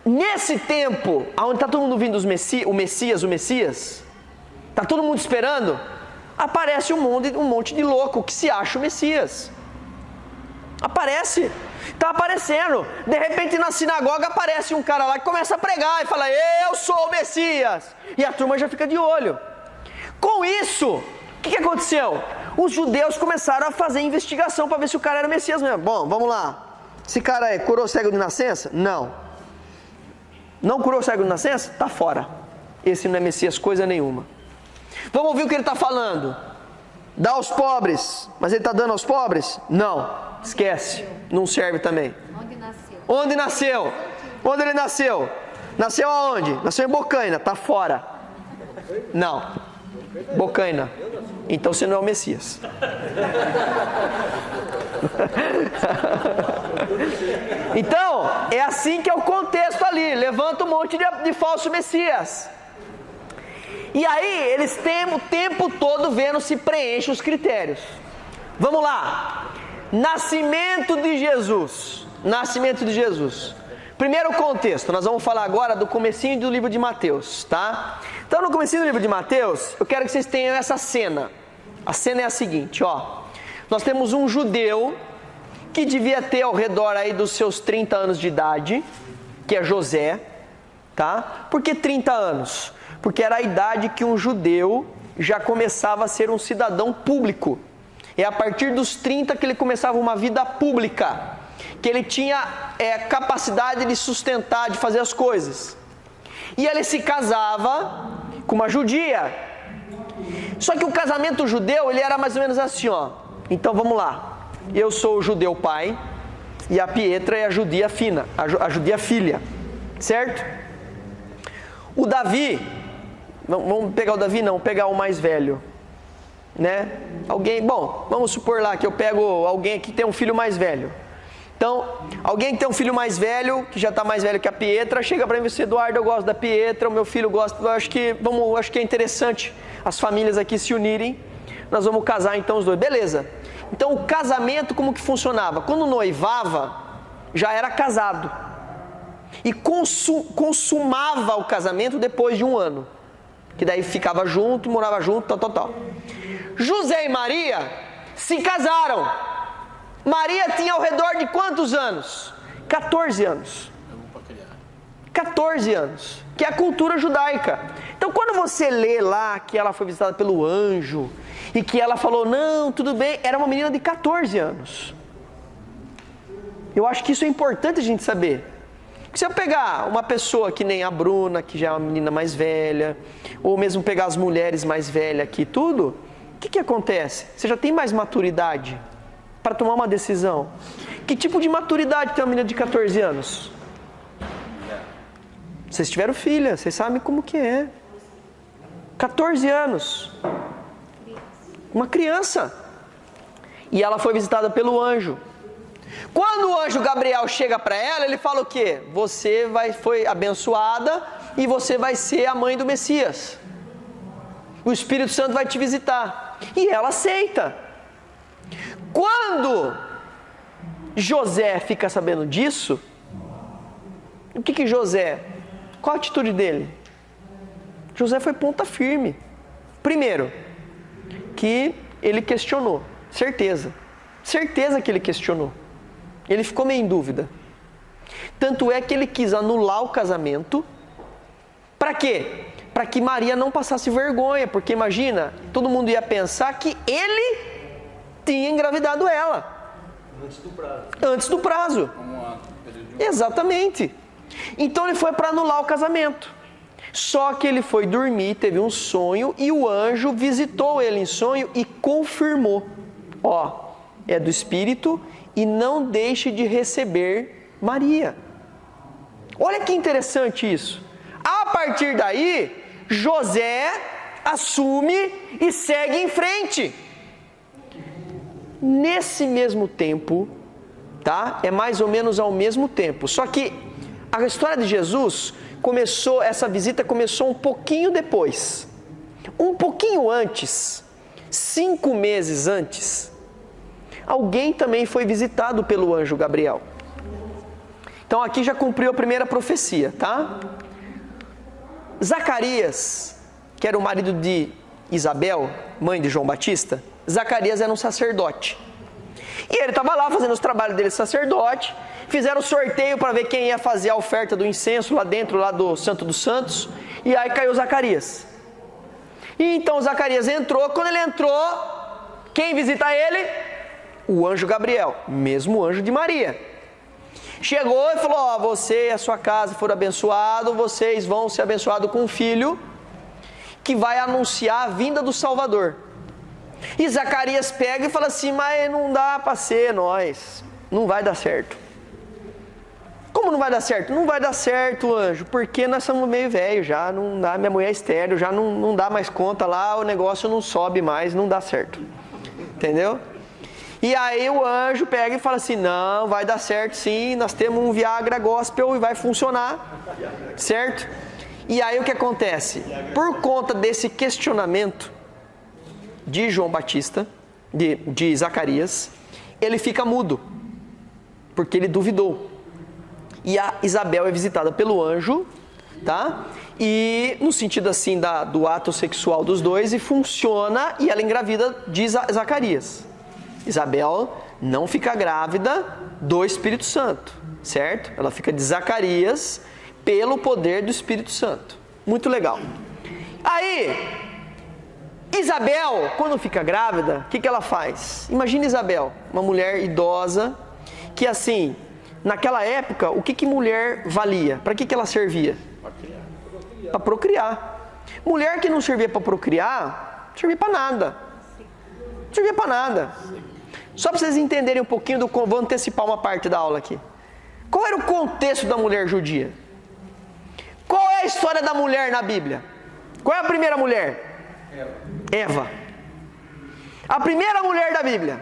Speaker 1: Nesse tempo, onde está todo mundo vindo o Messias, está todo mundo esperando, aparece um monte de louco que se acha o Messias. Aparece. Está aparecendo. De repente na sinagoga aparece um cara lá que começa a pregar e fala: eu sou o Messias. E a turma já fica de olho. Com isso, o que aconteceu? Os judeus começaram a fazer investigação para ver se o cara era o Messias mesmo. Bom, vamos lá. Esse cara curou cego de nascença? Não. Não curou cego de nascença? Está fora. Esse não é Messias coisa nenhuma. Vamos ouvir o que ele está falando. Dá aos pobres. Mas ele está dando aos pobres? Não. Esquece. Não serve também.
Speaker 4: Onde nasceu?
Speaker 1: Onde nasceu? Onde ele nasceu? Nasceu aonde? Nasceu em Bocaina. Está fora. Não. Bocaina. Então você não é o Messias. Então, é assim que é o contexto ali. Levanta um monte de falso Messias. E aí, eles têm o tempo todo vendo se preenche os critérios. Vamos lá. Nascimento de Jesus. Nascimento de Jesus. Primeiro contexto, nós vamos falar agora do comecinho do livro de Mateus, tá? Então, no comecinho do livro de Mateus, eu quero que vocês tenham essa cena. A cena é a seguinte, ó. Nós temos um judeu que devia ter ao redor aí dos seus 30 anos de idade, que é José, tá? Por que 30 anos? Porque era a idade que um judeu já começava a ser um cidadão público. É a partir dos 30 que ele começava uma vida pública, que ele tinha capacidade de sustentar, de fazer as coisas. E ele se casava com uma judia. Só que o casamento judeu, ele era mais ou menos assim, ó. Então vamos lá. Eu sou o judeu pai e a Pietra é a judia fina, a judia filha, certo? O Davi, vamos pegar o Davi não, vamos pegar o mais velho, né? Alguém, bom, vamos supor lá que eu pego alguém que tem um filho mais velho. Então, alguém que tem um filho mais velho, que já está mais velho que a Pietra, chega para mim e diz: Eduardo, eu gosto da Pietra, o meu filho gosta, acho que é interessante as famílias aqui se unirem, nós vamos casar então os dois. Beleza. Então o casamento como que funcionava? Quando noivava, já era casado. e consumava o casamento depois de 1 ano. Que daí ficava junto, morava junto, tal. José e Maria se casaram. Maria tinha ao redor de quantos anos? 14 anos. 14 anos, que é a cultura judaica. Então quando você lê lá que ela foi visitada pelo anjo e que ela falou, não, tudo bem, era uma menina de 14 anos. Eu acho que isso é importante a gente saber. Se eu pegar uma pessoa que nem a Bruna, que já é uma menina mais velha, ou mesmo pegar as mulheres mais velhas aqui, tudo, o que acontece? Você já tem mais maturidade para tomar uma decisão. Que tipo de maturidade tem uma menina de 14 anos? Vocês tiveram filha, vocês sabem como que é. 14 anos. Uma criança. E ela foi visitada pelo anjo. Quando o anjo Gabriel chega para ela, ele fala o quê? Você foi abençoada e você vai ser a mãe do Messias. O Espírito Santo vai te visitar. E ela aceita. Quando José fica sabendo disso, o que José... Qual a atitude dele? José foi ponta firme. Primeiro, que ele questionou. Certeza que ele questionou. Ele ficou meio em dúvida. Tanto é que ele quis anular o casamento. Para quê? Para que Maria não passasse vergonha. Porque imagina, todo mundo ia pensar que ele tinha engravidado ela. Antes do prazo. Exatamente. Então ele foi para anular o casamento. Só que ele foi dormir, teve um sonho e o anjo visitou ele em sonho e confirmou. É do Espírito e não deixe de receber Maria. Olha que interessante isso. A partir daí, José assume e segue em frente. Nesse mesmo tempo, tá? É mais ou menos ao mesmo tempo. Só que a história de Jesus essa visita começou um pouquinho depois. Um pouquinho antes, 5 meses antes, alguém também foi visitado pelo anjo Gabriel. Então aqui já cumpriu a primeira profecia, tá? Zacarias, que era o marido de Isabel, mãe de João Batista, Zacarias era um sacerdote. E ele estava lá fazendo os trabalhos dele de sacerdote. Fizeram sorteio para ver quem ia fazer a oferta do incenso lá dentro, lá do Santo dos Santos. E aí caiu Zacarias. E então Zacarias entrou. Quando ele entrou, quem visita ele? O anjo Gabriel, mesmo anjo de Maria. Chegou e falou, você e a sua casa foram abençoados, vocês vão ser abençoados com um filho que vai anunciar a vinda do Salvador. E Zacarias pega e fala assim, mas não dá para ser nós, não vai dar certo. Como não vai dar certo? Não vai dar certo, anjo, porque nós somos meio velho já, não dá, minha mulher é estéril, já não dá mais conta lá, o negócio não sobe mais, não dá certo. Entendeu? E aí o anjo pega e fala assim, não, vai dar certo sim, nós temos um Viagra gospel e vai funcionar, certo? E aí o que acontece? Por conta desse questionamento de João Batista, de Zacarias, ele fica mudo, porque ele duvidou. E a Isabel é visitada pelo anjo, tá? E no sentido assim do ato sexual dos dois, e funciona, e ela engravida de Zacarias. Isabel não fica grávida do Espírito Santo, certo? Ela fica de Zacarias pelo poder do Espírito Santo. Muito legal. Aí, Isabel, quando fica grávida, o que ela faz? Imagina Isabel, uma mulher idosa, que assim, naquela época, o que mulher valia? Para que ela servia? Para procriar. Mulher que não servia para procriar, não servia para nada. Não servia para nada. Só para vocês entenderem um pouquinho, vou antecipar uma parte da aula aqui. Qual era o contexto da mulher judia? Qual é a história da mulher na Bíblia? Qual é a primeira mulher? Eva. A primeira mulher da Bíblia.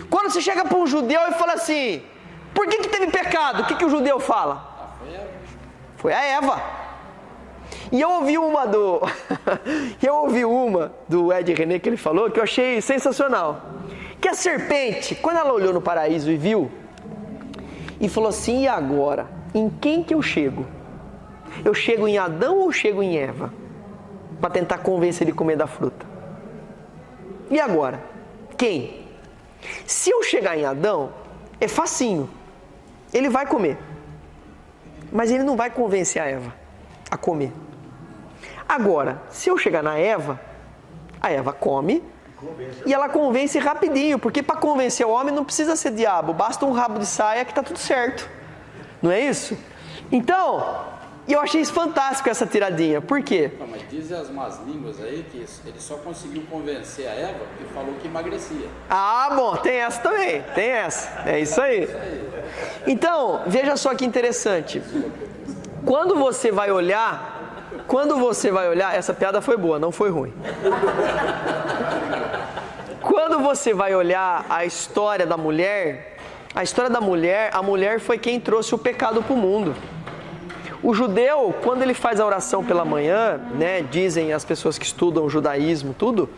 Speaker 1: Quando você chega para um judeu e fala assim, por que teve pecado? O que o judeu fala? Foi a Eva. E eu ouvi uma do Ed René que ele falou, que eu achei sensacional. Que a serpente, quando ela olhou no paraíso e viu, e falou assim, e agora? em quem que eu chego? Eu chego em Adão ou chego em Eva? Para tentar convencer ele a comer da fruta. E agora? Quem? Se eu chegar em Adão, é facinho. Ele vai comer. Mas ele não vai convencer a Eva a comer. Agora, se eu chegar na Eva, a Eva come e ela convence rapidinho, porque para convencer o homem não precisa ser diabo, basta um rabo de saia que está tudo certo. Não é isso? Então, eu achei isso fantástico, essa tiradinha. Por quê?
Speaker 4: Não, mas dizem as más línguas aí que ele só conseguiu convencer a Eva porque falou que emagrecia.
Speaker 1: Ah, bom, tem essa também, tem essa. É isso aí. Então, veja só que interessante. Quando você vai olhar, essa piada foi boa, não foi ruim. Quando você vai olhar a história da mulher, a mulher foi quem trouxe o pecado para o mundo. O judeu, quando ele faz a oração pela manhã, né, dizem as pessoas que estudam o judaísmo, tudo,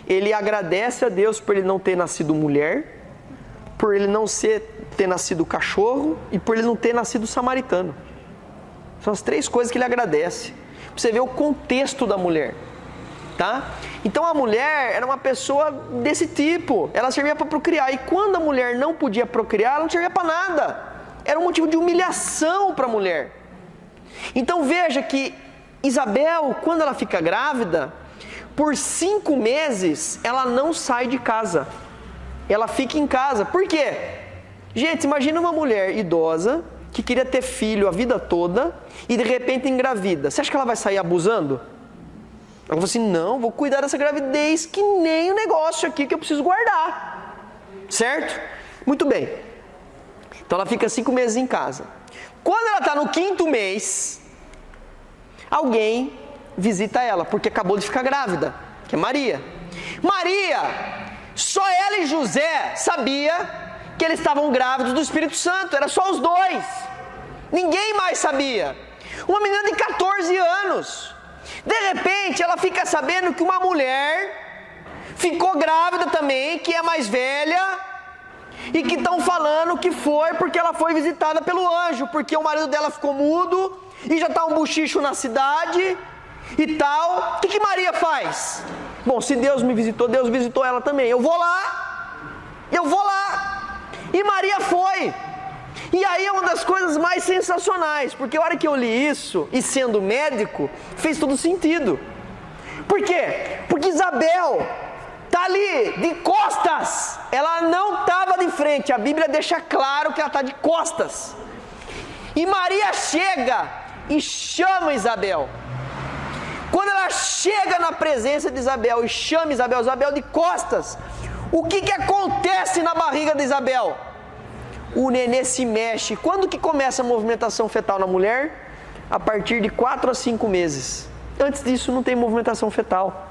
Speaker 1: ele agradece a Deus por ele não ter nascido mulher, por ele não ter nascido cachorro e por ele não ter nascido samaritano. São as 3 coisas que ele agradece. Pra você ver o contexto da mulher, tá? Então a mulher era uma pessoa desse tipo, ela servia para procriar. E quando a mulher não podia procriar, ela não servia para nada. Era um motivo de humilhação para a mulher. Então veja que Isabel, quando ela fica grávida, por 5 meses ela não sai de casa. Ela fica em casa. Por quê? Gente, imagina uma mulher idosa que queria ter filho a vida toda e de repente engravida. Você acha que ela vai sair abusando? Ela falou assim, não, vou cuidar dessa gravidez que nem o negócio aqui que eu preciso guardar. Certo? Muito bem. Então ela fica 5 meses em casa. Quando ela está no 5º mês, alguém visita ela, porque acabou de ficar grávida, que é Maria. Maria, só ela e José sabia que eles estavam grávidos do Espírito Santo, era só os 2. Ninguém mais sabia. Uma menina de 14 anos. De repente, ela fica sabendo que uma mulher ficou grávida também, que é mais velha, e que estão falando que foi porque ela foi visitada pelo anjo, porque o marido dela ficou mudo, e já está um buchicho na cidade, e tal. O que Maria faz? Bom, se Deus me visitou, Deus visitou ela também. Eu vou lá. E Maria foi. E aí é uma das coisas mais sensacionais, porque a hora que eu li isso, e sendo médico, fez todo sentido. Por quê? Porque Isabel está ali, de costas. Ela não estava de frente, a Bíblia deixa claro que ela está de costas. E Maria chega e chama Isabel. Quando ela chega na presença de Isabel e chama Isabel de costas, o que acontece na barriga de Isabel? O nenê se mexe. Quando que começa a movimentação fetal na mulher? A partir de 4 a 5 meses. Antes disso não tem movimentação fetal.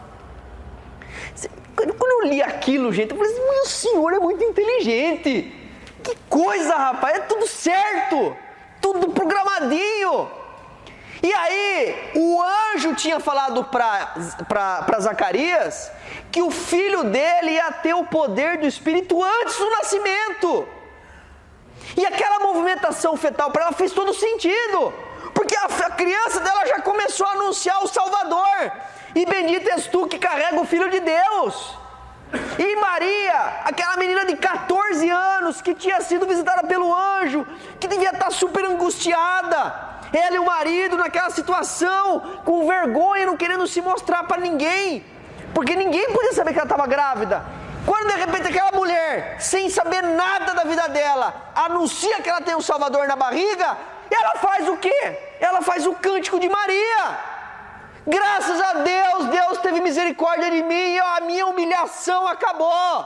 Speaker 1: Quando eu li aquilo, gente, eu falei assim, meu senhor é muito inteligente. Que coisa, rapaz, é tudo certo. Tudo programadinho. E aí, o anjo tinha falado para Zacarias que o filho dele ia ter o poder do Espírito antes do nascimento. E aquela movimentação fetal para ela fez todo sentido, porque a criança dela já começou a anunciar o Salvador. E bendito és tu que carrega o Filho de Deus. E Maria, aquela menina de 14 anos que tinha sido visitada pelo anjo, que devia estar super angustiada, ela e o marido naquela situação, com vergonha, não querendo se mostrar para ninguém, porque ninguém podia saber que ela estava grávida. Quando de repente aquela mulher, sem saber nada da vida dela, anuncia que ela tem um Salvador na barriga, ela faz o quê? Ela faz o cântico de Maria. Graças a Deus, Deus teve misericórdia de mim e a minha humilhação acabou.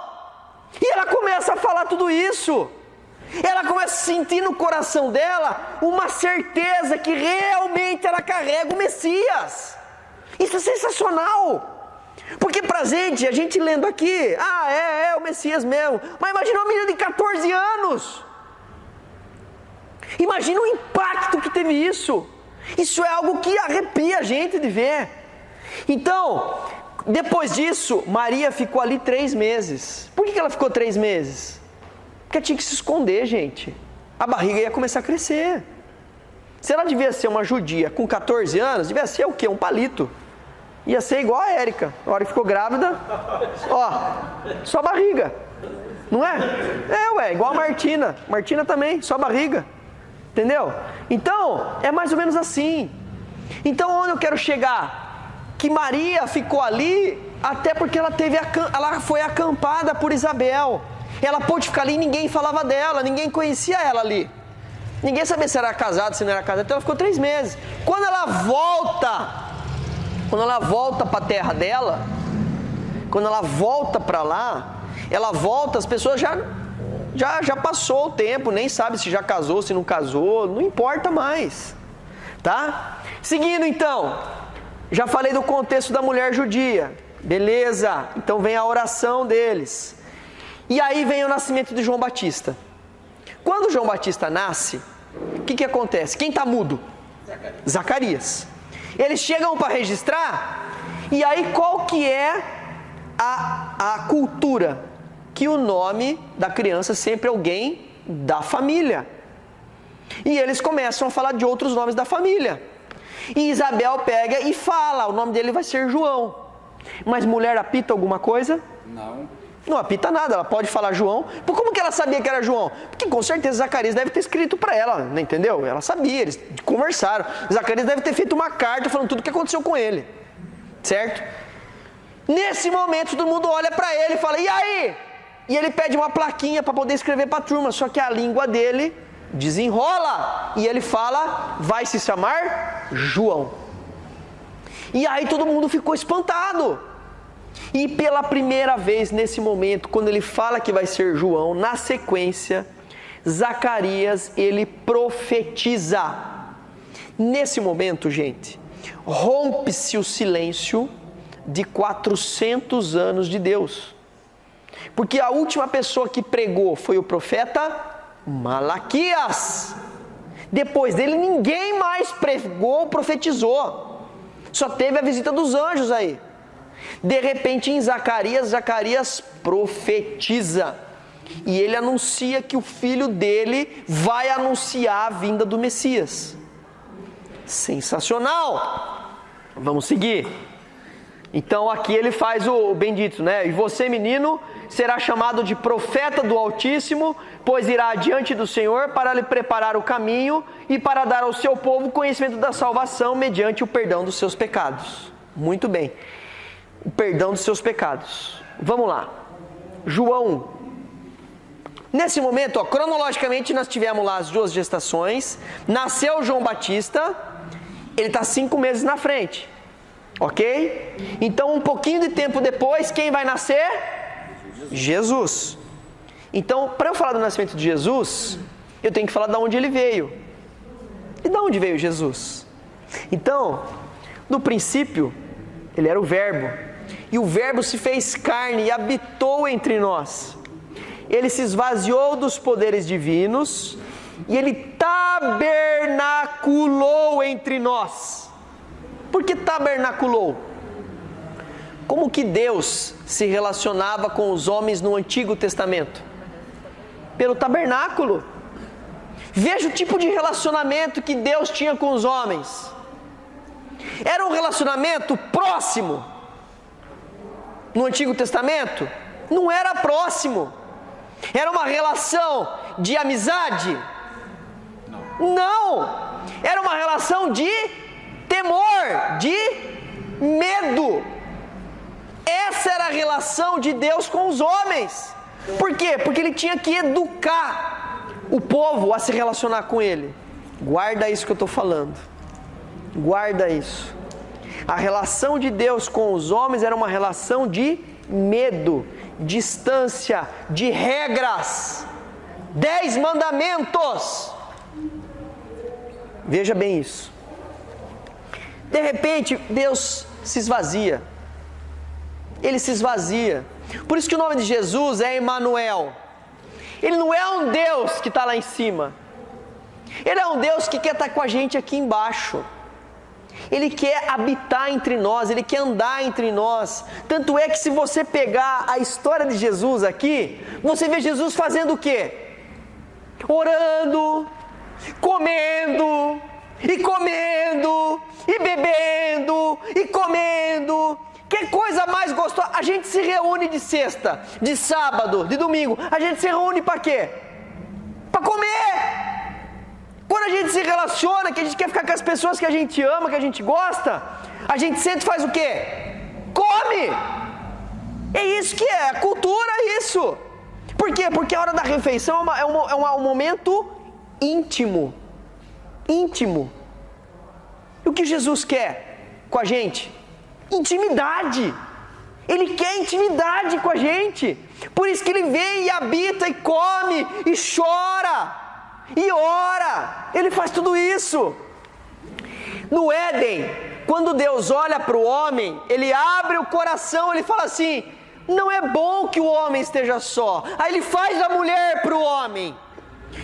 Speaker 1: E ela começa a falar tudo isso. Ela começa a sentir no coração dela uma certeza que realmente ela carrega o Messias. Isso é sensacional. Porque pra gente, a gente lendo aqui, é o Messias mesmo. Mas imagina uma menina de 14 anos. Imagina o impacto que teve isso. Isso é algo que arrepia a gente de ver. Então, depois disso, Maria ficou ali 3 meses. Por que ela ficou 3 meses? Porque tinha que se esconder, gente. A barriga ia começar a crescer. Se ela devia ser uma judia com 14 anos, devia ser o quê? Um palito. Ia ser igual a Érica. Na hora que ficou grávida, só barriga. Não é? Igual a Martina. Martina também, só barriga. Entendeu? Então, é mais ou menos assim. Então, onde eu quero chegar? Que Maria ficou ali até porque ela foi acampada por Isabel. Ela pôde ficar ali e ninguém falava dela, ninguém conhecia ela ali. Ninguém sabia se era casada, se não era casada. Então ela ficou 3 meses. Quando ela volta para a terra dela, quando ela volta para lá, as pessoas já passou o tempo, nem sabe se já casou, se não casou, não importa mais, tá? Seguindo então, já falei do contexto da mulher judia, beleza? Então vem a oração deles. E aí vem o nascimento de João Batista. Quando João Batista nasce, o que acontece? Quem está mudo? Zacarias. Eles chegam para registrar, e aí qual que é a cultura? Que o nome da criança sempre é alguém da família. E eles começam a falar de outros nomes da família. E Isabel pega e fala, o nome dele vai ser João. Mas mulher apita alguma coisa? Não apita nada, ela pode falar João. Como que ela sabia que era João? Porque com certeza Zacarias deve ter escrito para ela, entendeu? Ela sabia, eles conversaram. Zacarias deve ter feito uma carta falando tudo o que aconteceu com ele. Certo? Nesse momento todo mundo olha para ele e fala, e aí? E ele pede uma plaquinha para poder escrever para a turma, só que a língua dele desenrola. E ele fala, vai se chamar João. E aí todo mundo ficou espantado. E pela primeira vez nesse momento, quando ele fala que vai ser João, na sequência, Zacarias, ele profetiza. Nesse momento, gente, rompe-se o silêncio de 400 anos de Deus. Porque a última pessoa que pregou foi o profeta Malaquias. Depois dele, ninguém mais pregou ou profetizou. Só teve a visita dos anjos aí. De repente, em Zacarias profetiza. E ele anuncia que o filho dele vai anunciar a vinda do Messias. Sensacional! Vamos seguir. Então aqui ele faz o bendito, né? E você, menino, será chamado de profeta do Altíssimo, pois irá diante do Senhor para lhe preparar o caminho e para dar ao seu povo conhecimento da salvação mediante o perdão dos seus pecados. Muito bem. O perdão dos seus pecados. Vamos lá. João. Nesse momento, cronologicamente, nós tivemos lá as 2 gestações. Nasceu João Batista. Ele está 5 meses na frente. Ok? Então, um pouquinho de tempo depois, quem vai nascer? Jesus. Então, para eu falar do nascimento de Jesus, eu tenho que falar de onde ele veio. E de onde veio Jesus? Então, no princípio, ele era o Verbo. E o Verbo se fez carne e habitou entre nós. Ele se esvaziou dos poderes divinos e ele tabernaculou entre nós. Por que tabernaculou? Como que Deus se relacionava com os homens no Antigo Testamento? Pelo tabernáculo. Veja o tipo de relacionamento que Deus tinha com os homens. Era um relacionamento próximo. No Antigo Testamento, não era próximo. Era uma relação de amizade? Não. Era uma relação de temor, de medo. Essa era a relação de Deus com os homens. Por quê? Porque ele tinha que educar o povo a se relacionar com ele. Guarda isso que eu estou falando. Guarda isso. A relação de Deus com os homens era uma relação de medo, distância, de regras. 10 mandamentos. Veja bem isso. De repente, Deus se esvazia. Ele se esvazia. Por isso que o nome de Jesus é Emanuel. Ele não é um Deus que está lá em cima. Ele é um Deus que quer estar com a gente aqui embaixo. Ele quer habitar entre nós, Ele quer andar entre nós. Tanto é que se você pegar a história de Jesus aqui, você vê Jesus fazendo o quê? Orando, comendo, e comendo, e bebendo, e comendo. Que coisa mais gostosa! A gente se reúne de sexta, de sábado, de domingo. A gente se reúne para quê? Para comer! Quando a gente se relaciona, que a gente quer ficar com as pessoas que a gente ama, que a gente gosta, a gente sente e faz o quê? Come! É isso que é, a cultura é isso. Por quê? Porque a hora da refeição é um momento íntimo. Íntimo. E o que Jesus quer com a gente? Intimidade. Ele quer intimidade com a gente. Por isso que ele vem e habita e come e chora e ora. Ele faz tudo isso. No Éden, quando Deus olha para o homem, ele abre o coração, ele fala assim: não é bom que o homem esteja só. Aí ele faz a mulher para o homem,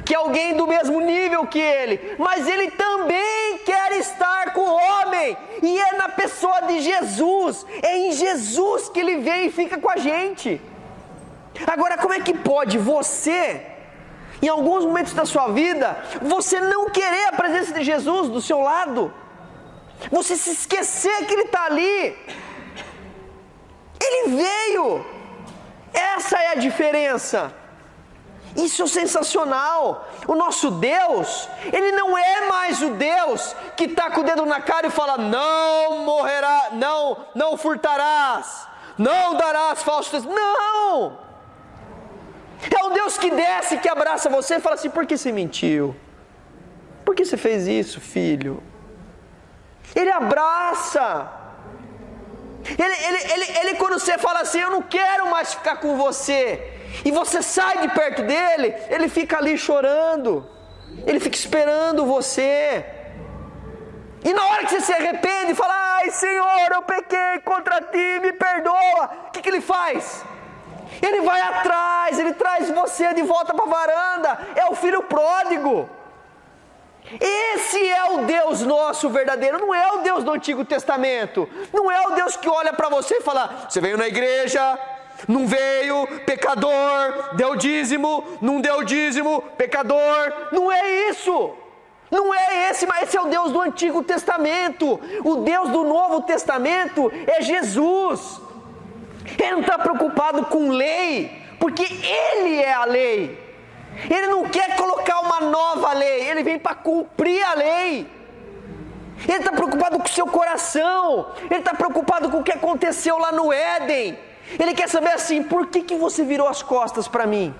Speaker 1: que é alguém do mesmo nível que ele, mas ele também quer estar com o homem, e é na pessoa de Jesus, é em Jesus que ele vem e fica com a gente. Agora, como é que pode você, em alguns momentos da sua vida, você não querer a presença de Jesus do seu lado, você se esquecer que ele está ali? Ele veio, essa é a diferença. Isso é sensacional. O nosso Deus, ele não é mais o Deus que está com o dedo na cara e fala: não morrerá, não furtarás, não darás falsos testemunhos. Não! É um Deus que desce, que abraça você e fala assim: por que você mentiu? Por que você fez isso, filho? Ele abraça. Ele quando você fala assim: eu não quero mais ficar com você, e você sai de perto dele, ele fica ali chorando, ele fica esperando você. E na hora que você se arrepende e fala: ai Senhor, eu pequei contra ti, me perdoa, o que ele faz? Ele vai atrás, ele traz você de volta para a varanda. É o filho pródigo. Esse é o Deus nosso verdadeiro, não é o Deus do Antigo Testamento. Não é o Deus que olha para você e fala: você veio na igreja, não veio, pecador, deu dízimo, não deu dízimo, pecador. Não é isso, não é esse, mas esse é o Deus do Antigo Testamento. O Deus do Novo Testamento é Jesus. Ele não está preocupado com lei, porque Ele é a lei. Ele não quer colocar uma nova lei, Ele vem para cumprir a lei. Ele está preocupado com o seu coração, Ele está preocupado com o que aconteceu lá no Éden. Ele quer saber assim: por que você virou as costas para mim?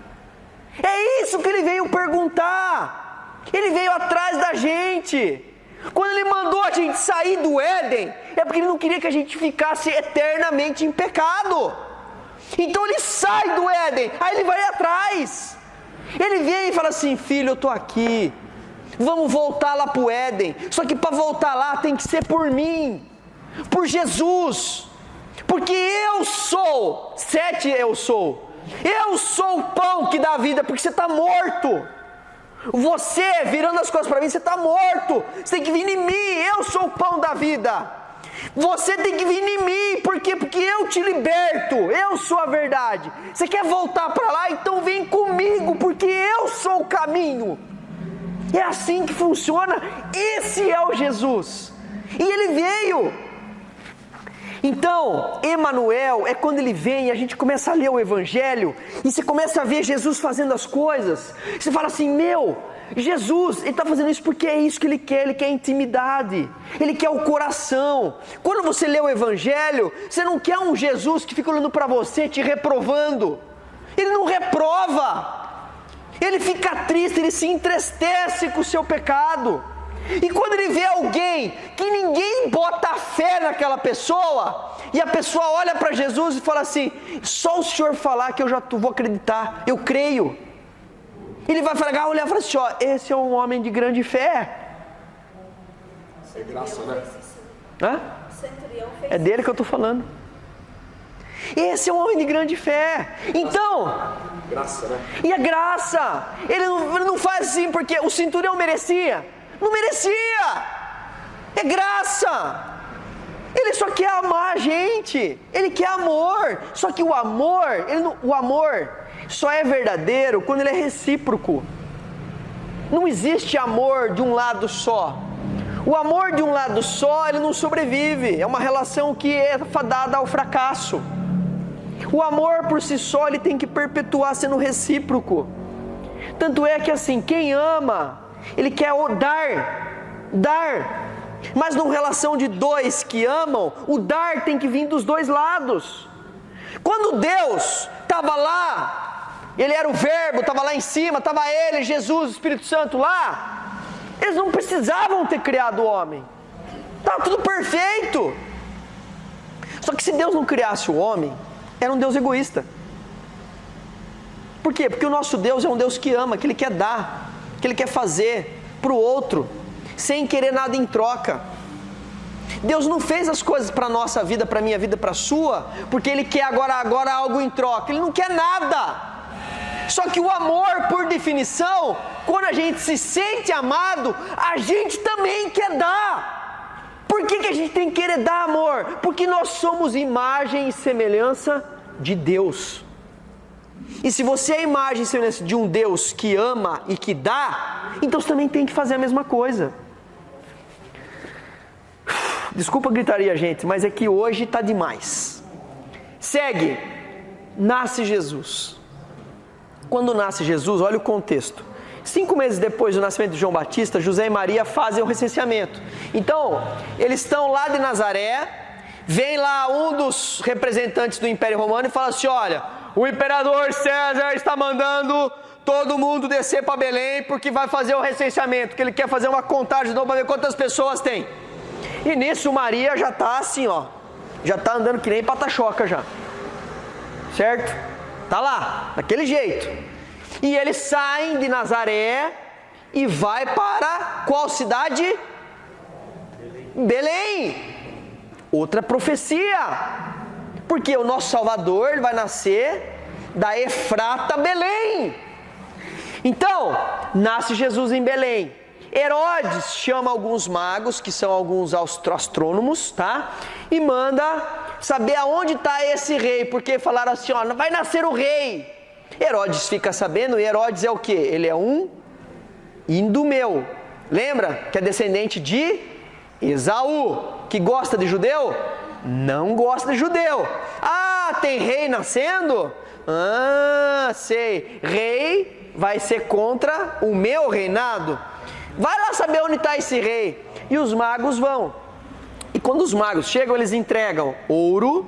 Speaker 1: É isso que Ele veio perguntar. Ele veio atrás da gente. Quando Ele mandou a gente sair do Éden, é porque Ele não queria que a gente ficasse eternamente em pecado. Então Ele sai do Éden, aí Ele vai atrás. Ele vem e fala assim: filho, eu estou aqui, vamos voltar lá para o Éden. Só que para voltar lá tem que ser por mim, por Jesus. Porque eu sou o pão que dá vida, porque você está morto. Você, virando as costas para mim, você está morto. Você tem que vir em mim, eu sou o pão da vida. Você tem que vir em mim, por quê? Porque eu te liberto, eu sou a verdade. Você quer voltar para lá? Então vem comigo, porque eu sou o caminho. É assim que funciona, esse é o Jesus. E Ele veio. Então, Emanuel é quando Ele vem e a gente começa a ler o Evangelho, e você começa a ver Jesus fazendo as coisas. Você fala assim: meu, Jesus, Ele está fazendo isso porque é isso que Ele quer intimidade, Ele quer o coração. Quando você lê o Evangelho, você não quer um Jesus que fica olhando para você, te reprovando. Ele não reprova, Ele fica triste, Ele se entristece com o seu pecado. E quando Ele vê alguém que ninguém bota fé naquela pessoa, e a pessoa olha para Jesus e fala assim: só o Senhor falar que eu já vou acreditar, eu creio. Ele vai olhar e falar assim: ó, esse é um homem de grande fé.
Speaker 3: É graça, né?
Speaker 1: Hã? É dele que eu estou falando. Esse é um homem de grande fé. Então,
Speaker 3: Graça, né?
Speaker 1: e a graça, ele não faz assim porque o centurião merecia. Não merecia. É graça. Ele só quer amar a gente. Ele quer amor. Só que o amor só é verdadeiro quando ele é recíproco. Não existe amor de um lado só. O amor de um lado só, ele não sobrevive. É uma relação que é fadada ao fracasso. O amor por si só, ele tem que perpetuar sendo recíproco. Tanto é que assim, quem ama, ele quer dar. Mas numa relação de dois que amam, o dar tem que vir dos dois lados. Quando Deus estava lá, Ele era o Verbo, estava lá em cima, estava Ele, Jesus, o Espírito Santo lá, eles não precisavam ter criado o homem. Estava tudo perfeito. Só que se Deus não criasse o homem, era um Deus egoísta. Por quê? Porque o nosso Deus é um Deus que ama, que Ele quer dar, que Ele quer fazer para o outro, sem querer nada em troca. Deus não fez as coisas para a nossa vida, para a minha vida, para a sua, porque Ele quer agora algo em troca. Ele não quer nada. Só que o amor, por definição, quando a gente se sente amado, a gente também quer dar. Por que a gente tem que querer dar amor? Porque nós somos imagem e semelhança de Deus. E se você é a imagem e semelhança de um Deus que ama e que dá, então você também tem que fazer a mesma coisa. Desculpa a gritaria, gente, mas é que hoje está demais. Segue. Nasce Jesus. Quando nasce Jesus, olha o contexto. 5 meses depois do nascimento de João Batista, José e Maria fazem o recenseamento. Então, eles estão lá de Nazaré, vem lá um dos representantes do Império Romano e fala assim: olha, o imperador César está mandando todo mundo descer para Belém porque vai fazer o recenseamento, que ele quer fazer uma contagem de novo para ver quantas pessoas tem. E nisso Maria já está assim, ó, já está andando que nem pata-choca já, certo? Está lá, daquele jeito. E eles saem de Nazaré e vai para qual cidade? Belém. Outra profecia. Porque o nosso Salvador, ele vai nascer da Efrata, Belém. Então, nasce Jesus em Belém. Herodes chama alguns magos, que são alguns astrônomos, tá? E manda saber aonde está esse rei, porque falaram assim, ó, vai nascer o rei. Herodes fica sabendo, e Herodes é o quê? Ele é um Idumeu. Lembra que é descendente de Esaú, que gosta de judeu? Não gosta de judeu. Ah, tem rei nascendo? Ah, sei. Rei vai ser contra o meu reinado. Vai lá saber onde está esse rei. E os magos vão. E quando os magos chegam, eles entregam ouro,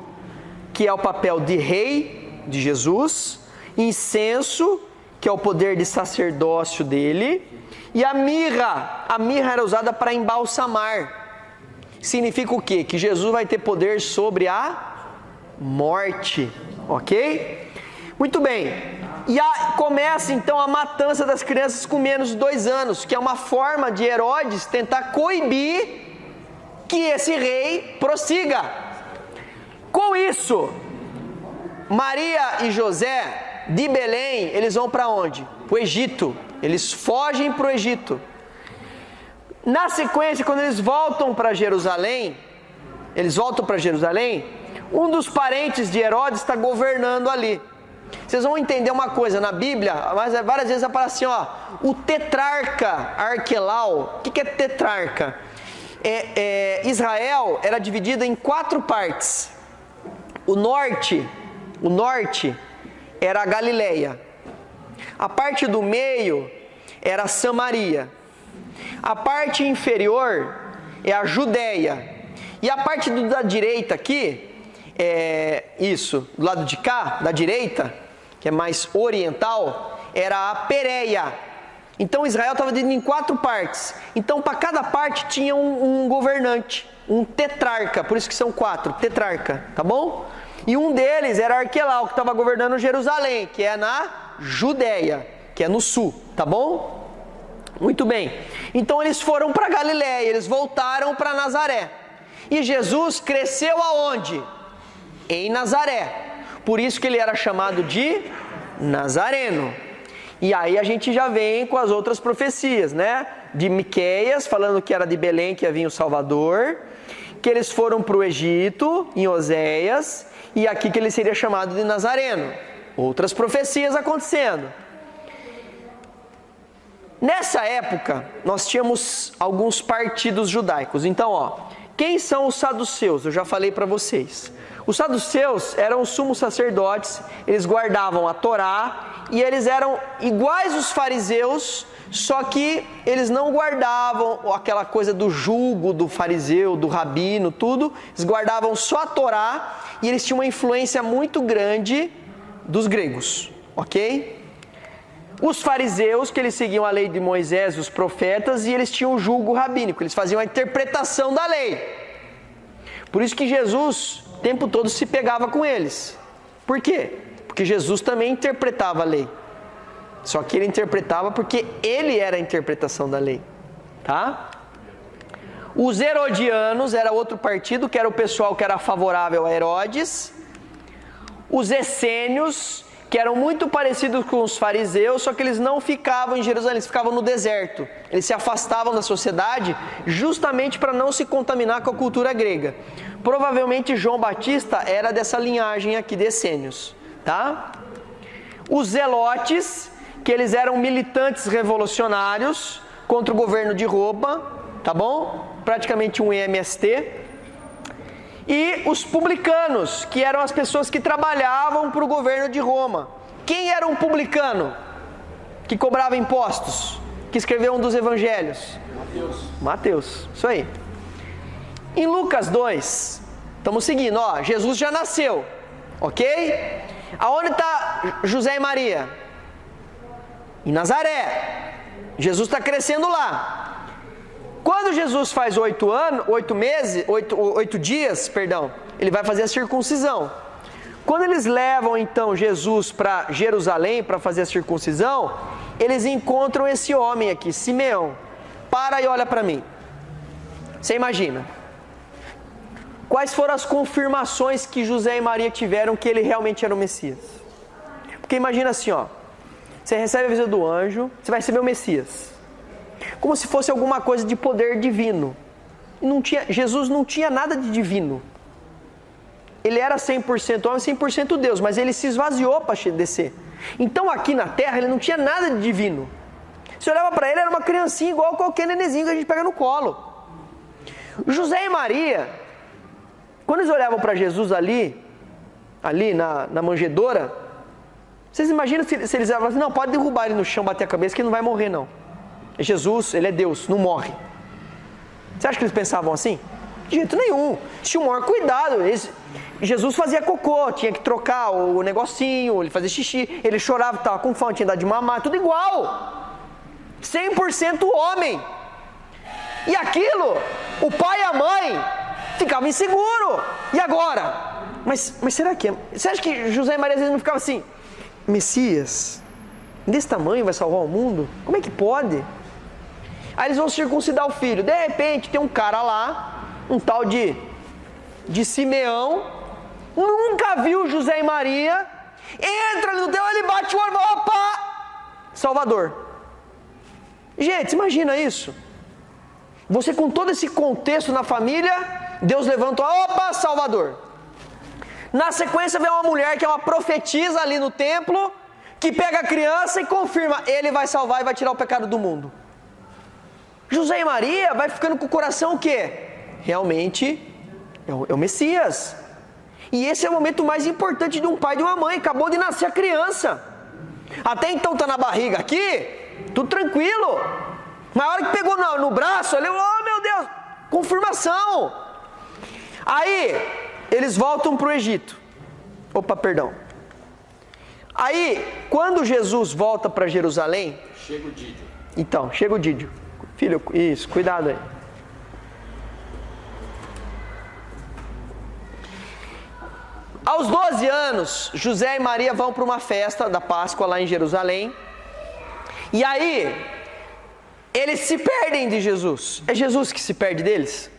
Speaker 1: que é o papel de rei de Jesus, incenso, que é o poder de sacerdócio dele, e a mirra. A mirra era usada para embalsamar. Significa o quê? Que Jesus vai ter poder sobre a morte, ok? Muito bem. E começa então a matança das crianças com menos de 2 anos, que é uma forma de Herodes tentar coibir que esse rei prossiga. Com isso, Maria e José de Belém, eles vão para onde? Para o Egito. Eles fogem para o Egito. Na sequência, quando eles voltam para Jerusalém, um dos parentes de Herodes está governando ali. Vocês vão entender uma coisa, na Bíblia, várias vezes aparece assim, ó, o tetrarca Arquelau. O que é tetrarca? Israel era dividido em 4 partes. O norte era a Galileia. A parte do meio era Samaria. A parte inferior é a Judéia. E a parte da direita aqui, do lado de cá, da direita, que é mais oriental, era a Pérea. Então Israel estava dividido em 4 partes. Então para cada parte tinha um governante, um tetrarca, por isso que são 4, tetrarca, tá bom? E um deles era Arquelau, que estava governando Jerusalém, que é na Judéia, que é no sul, tá bom? Muito bem. Então eles foram para Galiléia, eles voltaram para Nazaré. E Jesus cresceu aonde? Em Nazaré. Por isso que ele era chamado de Nazareno. E aí a gente já vem com as outras profecias, né? De Miqueias, falando que era de Belém que havia o Salvador, que eles foram para o Egito, em Oséias, e aqui que ele seria chamado de Nazareno. Outras profecias acontecendo. Nessa época, nós tínhamos alguns partidos judaicos. Então, quem são os saduceus? Eu já falei para vocês. Os saduceus eram os sumos sacerdotes, eles guardavam a Torá e eles eram iguais aos fariseus, só que eles não guardavam aquela coisa do jugo do fariseu, do rabino, tudo. Eles guardavam só a Torá e eles tinham uma influência muito grande dos gregos, ok? Os fariseus, que eles seguiam a lei de Moisés e os profetas, e eles tinham o jugo rabínico, eles faziam a interpretação da lei. Por isso que Jesus, o tempo todo, se pegava com eles. Por quê? Porque Jesus também interpretava a lei. Só que ele interpretava porque ele era a interpretação da lei. Tá? Os herodianos era outro partido, que era o pessoal que era favorável a Herodes. Os essênios, que eram muito parecidos com os fariseus, só que eles não ficavam em Jerusalém, eles ficavam no deserto. Eles se afastavam da sociedade justamente para não se contaminar com a cultura grega. Provavelmente João Batista era dessa linhagem aqui de essênios, tá? Os zelotes, que eles eram militantes revolucionários contra o governo de Roma, tá bom? Praticamente um MST. E os publicanos, que eram as pessoas que trabalhavam para o governo de Roma. Quem era um publicano? Que cobrava impostos? Que escreveu um dos evangelhos? Mateus, isso aí. Em Lucas 2, estamos seguindo, Jesus já nasceu, ok? Aonde está José e Maria? Em Nazaré. Jesus está crescendo lá. Quando Jesus faz 8 dias, ele vai fazer a circuncisão. Quando eles levam então Jesus para Jerusalém para fazer a circuncisão, eles encontram esse homem aqui, Simeão. Para e olha para mim. Você imagina? Quais foram as confirmações que José e Maria tiveram que ele realmente era o Messias? Porque imagina assim, você recebe a visita do anjo, você vai receber o Messias. Como se fosse alguma coisa de poder divino. Jesus não tinha nada de divino. Ele era 100% homem, 100% Deus, mas ele se esvaziou para descer. Então aqui na terra ele não tinha nada de divino. Você olhava para ele, era uma criancinha igual qualquer nenenzinho que a gente pega no colo. José e Maria, quando eles olhavam para Jesus ali na manjedoura, vocês imaginam se eles falavam assim, não, pode derrubar ele no chão, bater a cabeça que ele não vai morrer não. Jesus, ele é Deus, não morre. Você acha que eles pensavam assim? De jeito nenhum. Tinha o maior cuidado. Jesus fazia cocô, tinha que trocar o negocinho, ele fazia xixi, ele chorava, estava com fome, tinha que dar de mamar, tudo igual. 100% homem. E aquilo, o pai e a mãe ficavam inseguros. E agora? Mas será que... Você acha que José e Maria às vezes não ficavam assim? Messias, desse tamanho vai salvar o mundo? Como é que pode? Aí eles vão circuncidar o filho. De repente tem um cara lá, um tal de Simeão, nunca viu José e Maria, entra ali no teu, ele bate o olho, opa, Salvador. Gente, imagina isso. Você com todo esse contexto na família, Deus levanta, opa, Salvador. Na sequência vem uma mulher que é uma profetisa ali no templo, que pega a criança e confirma, ele vai salvar e vai tirar o pecado do mundo. José e Maria vai ficando com o coração o quê? Realmente é o Messias. E esse é o momento mais importante de um pai e de uma mãe. Acabou de nascer a criança. Até então está na barriga aqui, tudo tranquilo. Mas a hora que pegou no braço, ele, oh meu Deus, confirmação. Aí, eles voltam para o Egito. Aí, quando Jesus volta para Jerusalém...
Speaker 4: Chega o Dídio.
Speaker 1: Então, chega o Dídio. Filho, isso, cuidado aí. Aos 12 anos, José e Maria vão para uma festa da Páscoa lá em Jerusalém. E aí, eles se perdem de Jesus. É Jesus que se perde deles?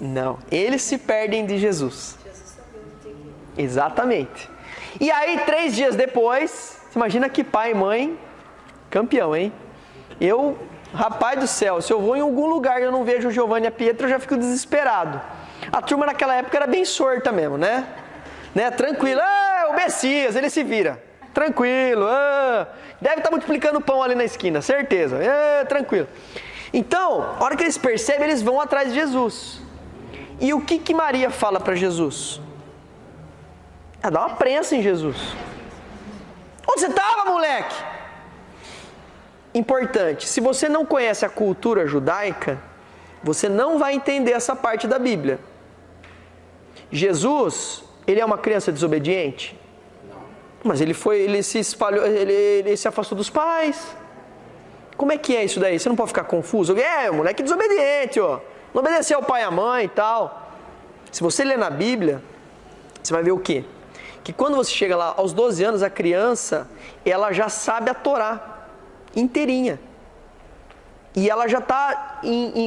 Speaker 1: Não, eles se perdem de Jesus. Exatamente. E aí, 3 dias depois, você imagina que pai e mãe, campeão, hein? Rapaz do céu, se eu vou em algum lugar e eu não vejo o Giovanni e a Pietra, eu já fico desesperado. A turma naquela época era bem sorta mesmo, né? Tranquilo, o Messias, ele se vira. tranquilo, deve estar multiplicando pão ali na esquina, certeza, tranquilo. Então, a hora que eles percebem, eles vão atrás de Jesus. E o que Maria fala para Jesus? Ela dá uma prensa em Jesus. Onde você estava, moleque? Importante, se você não conhece a cultura judaica, você não vai entender essa parte da Bíblia. Jesus, ele é uma criança desobediente? Mas ele se espalhou, ele se afastou dos pais. Como é que é isso daí? Você não pode ficar confuso. O moleque desobediente, ó. Não obedeceu ao pai e à mãe e tal. Se você ler na Bíblia, você vai ver o quê? Que quando você chega lá aos 12 anos, a criança, ela já sabe a Torá inteirinha. E ela já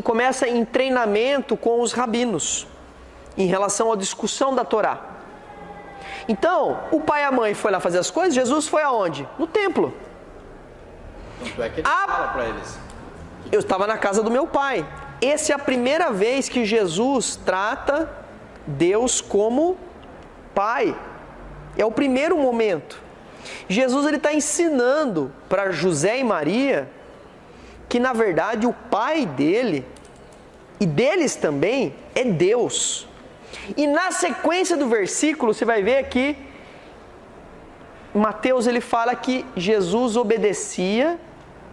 Speaker 1: começa em treinamento com os rabinos, em relação à discussão da Torá. Então, o pai e a mãe foi lá fazer as coisas, Jesus foi aonde? No templo.
Speaker 4: Tanto é que ele fala para eles.
Speaker 1: Eu estava na casa do meu pai. Essa é a primeira vez que Jesus trata Deus como pai. É o primeiro momento. Jesus está ensinando para José e Maria que, na verdade, o pai dele e deles também é Deus. E na sequência do versículo, você vai ver aqui, Mateus ele fala que Jesus obedecia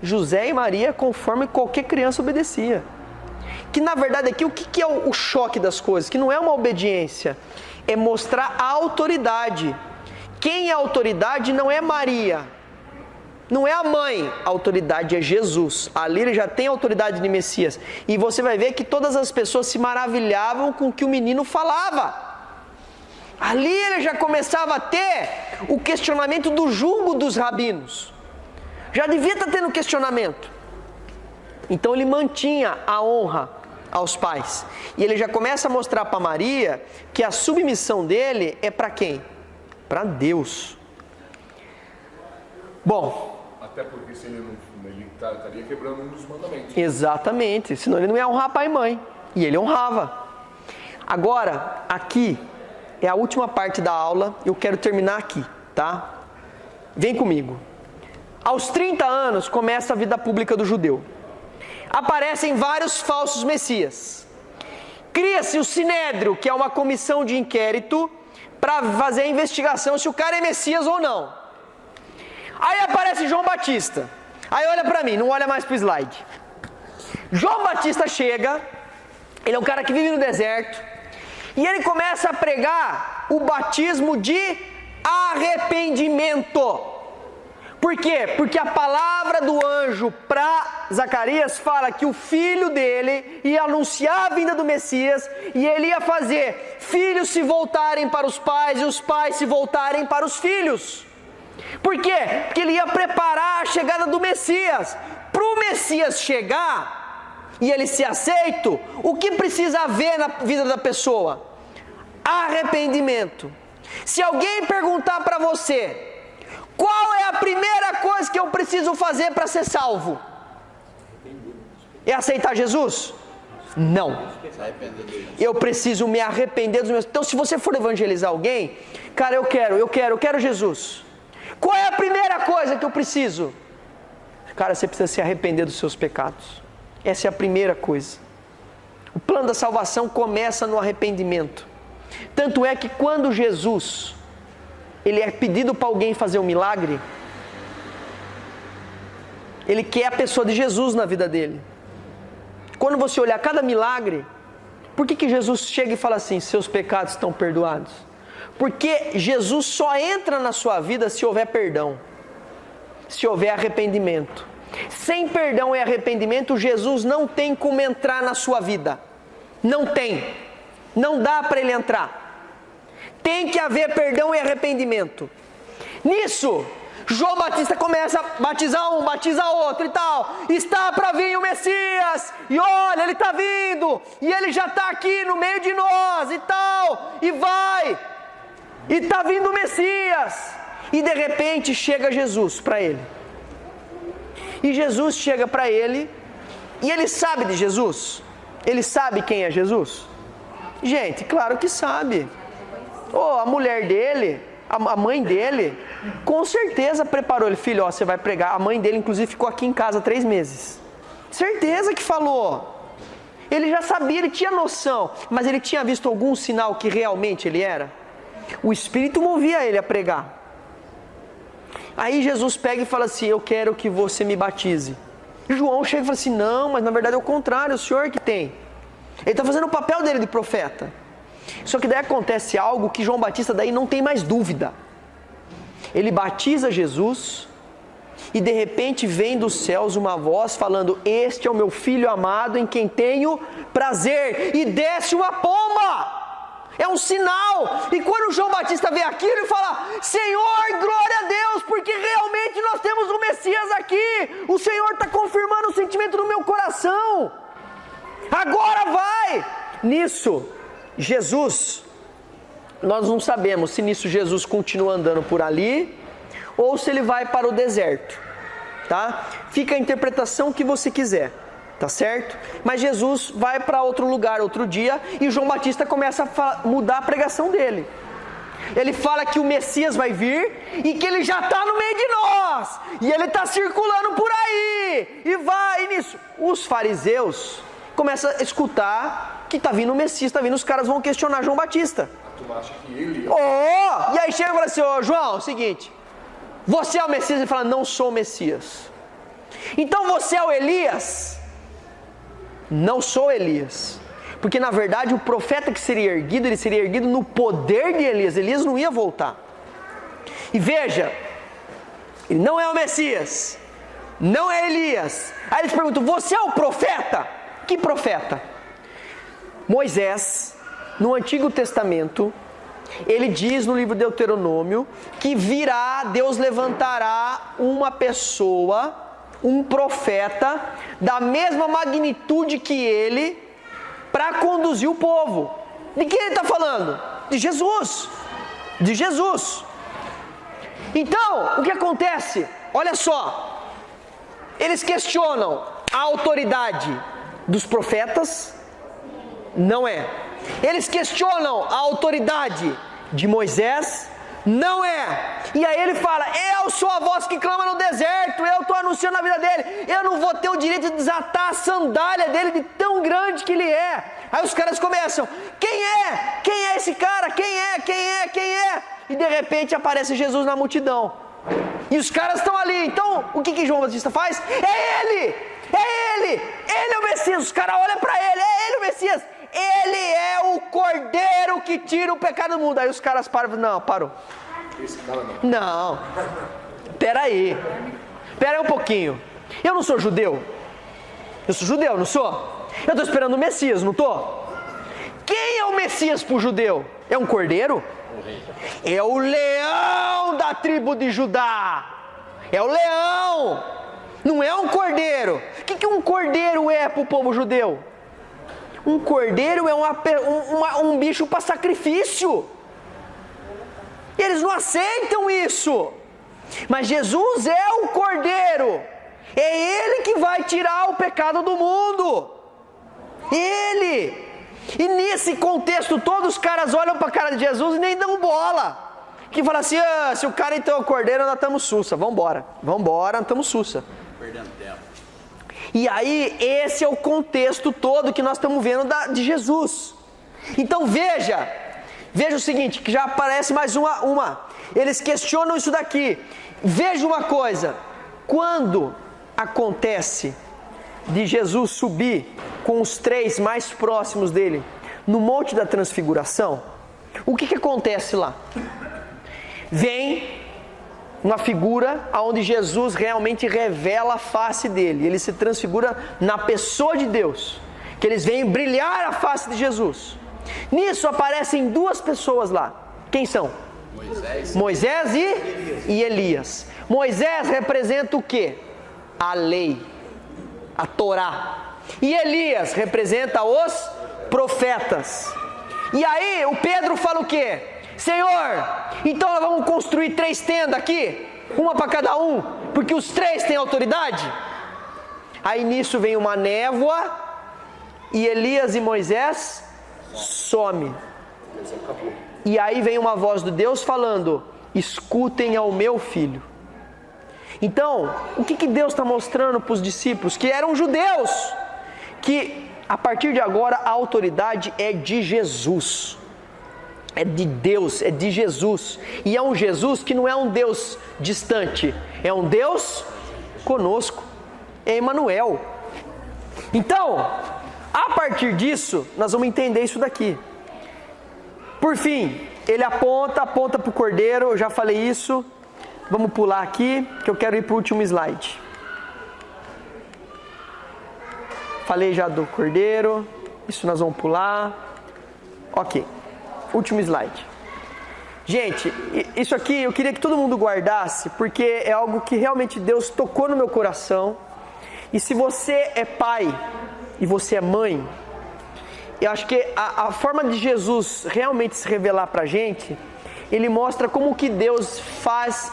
Speaker 1: José e Maria conforme qualquer criança obedecia. Que na verdade aqui, o que é o choque das coisas? Que não é uma obediência, é mostrar a autoridade. Quem é a autoridade não é Maria, não é a mãe, a autoridade é Jesus. Ali ele já tem a autoridade de Messias. E você vai ver que todas as pessoas se maravilhavam com o que o menino falava. Ali ele já começava a ter o questionamento do julgo dos rabinos. Já devia estar tendo questionamento. Então ele mantinha a honra aos pais. E ele já começa a mostrar para Maria que a submissão dele é para quem? Para Deus. Bom.
Speaker 5: Até porque se ele estaria quebrando um dos mandamentos.
Speaker 1: Exatamente. Senão ele não ia honrar pai e mãe. E ele honrava. Agora, aqui é a última parte da aula. Eu quero terminar aqui, tá? Vem comigo. Aos 30 anos começa a vida pública do judeu. Aparecem vários falsos messias. Cria-se o Sinédrio, que é uma comissão de inquérito para fazer a investigação se o cara é Messias ou não. Aí aparece João Batista. Aí olha para mim, não olha mais pro slide. João Batista chega, ele é um cara que vive no deserto, e ele começa a pregar o batismo de arrependimento. Por quê? Porque a palavra do anjo para Zacarias fala que o filho dele ia anunciar a vinda do Messias e ele ia fazer filhos se voltarem para os pais e os pais se voltarem para os filhos. Por quê? Porque ele ia preparar a chegada do Messias. Para o Messias chegar e ele ser aceito, o que precisa haver na vida da pessoa? Arrependimento. Se alguém perguntar para você, qual é a primeira coisa que eu preciso fazer para ser salvo? É aceitar Jesus? Não. Eu preciso me arrepender dos meus... Então, se você for evangelizar alguém, cara, eu quero Jesus. Qual é a primeira coisa que eu preciso? Cara, você precisa se arrepender dos seus pecados. Essa é a primeira coisa. O plano da salvação começa no arrependimento. Tanto é que quando Jesus... ele é pedido para alguém fazer um milagre, ele quer a pessoa de Jesus na vida dele. Quando você olhar cada milagre, por que Jesus chega e fala assim, seus pecados estão perdoados? Porque Jesus só entra na sua vida se houver perdão, se houver arrependimento. Sem perdão e arrependimento, Jesus não tem como entrar na sua vida. Não tem. Não dá para ele entrar. Tem que haver perdão e arrependimento. Nisso, João Batista começa a batizar um, batizar outro e tal. Está para vir o Messias. E olha, ele está vindo. E ele já está aqui no meio de nós e tal. E vai. E está vindo o Messias. E de repente chega Jesus para ele. E Jesus chega para ele. E ele sabe de Jesus? Ele sabe quem é Jesus? Gente, claro que sabe. A mulher dele, a mãe dele, Com certeza preparou ele, filho, ó, você vai pregar. A mãe dele, inclusive, ficou aqui em casa 3 meses. Certeza que falou. Ele já sabia, ele tinha noção. Mas ele tinha visto algum sinal que realmente ele era? O Espírito movia ele a pregar. Aí Jesus pega e fala assim, eu quero que você me batize. E João chega e fala assim, não, mas na verdade é o contrário, é o Senhor que tem. Ele está fazendo o papel dele de profeta. Só que daí acontece algo que João Batista daí não tem mais dúvida. Ele batiza Jesus e de repente vem dos céus uma voz falando, este é o meu filho amado em quem tenho prazer. E desce uma pomba. É um sinal. E quando João Batista vê aquilo, ele fala, Senhor, glória a Deus, porque realmente nós temos o Messias aqui. O Senhor está confirmando o sentimento do meu coração. Agora vai. Nisso, Jesus, nós não sabemos se nisso Jesus continua andando por ali ou se ele vai para o deserto, tá? Fica a interpretação que você quiser, tá certo? Mas Jesus vai para outro lugar outro dia e João Batista começa a mudar a pregação dele. Ele fala que o Messias vai vir e que ele já está no meio de nós e ele está circulando por aí e vai. E nisso, os fariseus começam a escutar que está vindo o Messias, está vindo, os caras vão questionar João Batista.
Speaker 5: Tu acha que ele...
Speaker 1: E aí chega e fala assim, João, é o seguinte, você é o Messias? Ele fala, não sou o Messias. Então você é o Elias? Não sou Elias. Porque na verdade o profeta que seria erguido, ele seria erguido no poder de Elias. Elias não ia voltar. E veja, ele não é o Messias, não é Elias. Aí eles perguntam, você é o profeta? Que profeta? Moisés, no Antigo Testamento, ele diz no livro de Deuteronômio que virá, Deus levantará uma pessoa, um profeta, da mesma magnitude que ele, para conduzir o povo. De quem ele está falando? De Jesus. De Jesus. Então, o que acontece? Olha só, eles questionam a autoridade dos profetas, não é. Eles questionam a autoridade de Moisés, não é. E aí ele fala, eu sou a voz que clama no deserto, eu estou anunciando a vida dele, eu não vou ter o direito de desatar a sandália dele de tão grande que ele é. Aí os caras começam, quem é? Quem é esse cara? Quem é? Quem é? Quem é? E de repente aparece Jesus na multidão. E os caras estão ali, então o que João Batista faz? É ele! É ele! Ele é o Messias! Os caras olham para ele, é ele o Messias! Ele é o Cordeiro que tira o pecado do mundo. Aí os caras param e falam, não, parou.
Speaker 5: Esse cara não.
Speaker 1: Não, peraí um pouquinho. Eu não sou judeu? Eu sou judeu, não sou? Eu estou esperando o Messias, não estou? Quem é o Messias para o judeu? É um cordeiro? É o leão da tribo de Judá. É o leão. Não é um cordeiro. O que um cordeiro é para o povo judeu? Um cordeiro é um bicho para sacrifício. E eles não aceitam isso. Mas Jesus é o cordeiro. É ele que vai tirar o pecado do mundo. Ele. E nesse contexto todo os caras olham para a cara de Jesus e nem dão bola. Que fala assim, se o cara então é o cordeiro, nós estamos sussa. Vambora, nós estamos sussa.
Speaker 4: Perdendo tempo.
Speaker 1: E aí esse é o contexto todo que nós estamos vendo de Jesus. Então veja o seguinte, que já aparece mais uma. Eles questionam isso daqui. Veja uma coisa, quando acontece de Jesus subir com os 3 mais próximos dele no Monte da Transfiguração, o que acontece lá? Vem uma figura onde Jesus realmente revela a face dele, ele se transfigura na pessoa de Deus, que eles veem brilhar a face de Jesus. Nisso aparecem 2 pessoas lá. Quem são? Moisés e Elias. Moisés representa o quê? A lei, a Torá. E Elias representa os profetas. E aí o Pedro fala o quê? Senhor, então nós vamos construir 3 tendas aqui, uma para cada um, porque os 3 têm autoridade? Aí nisso vem uma névoa e Elias e Moisés some. E aí vem uma voz de Deus falando, escutem ao meu filho. Então, o que Deus está mostrando para os discípulos? Que eram judeus, que a partir de agora a autoridade é de Jesus. É de Deus, é de Jesus. E é um Jesus que não é um Deus distante, é um Deus conosco. É Emmanuel. Então, a partir disso, nós vamos entender isso daqui. Por fim, ele aponta para o cordeiro, eu já falei isso. Vamos pular aqui, que eu quero ir para o último slide. Falei já do cordeiro, isso nós vamos pular. Ok, último slide. Gente, isso aqui eu queria que todo mundo guardasse, porque é algo que realmente Deus tocou no meu coração. E se você é pai e você é mãe, eu acho que a forma de Jesus realmente se revelar pra gente, ele mostra como que Deus faz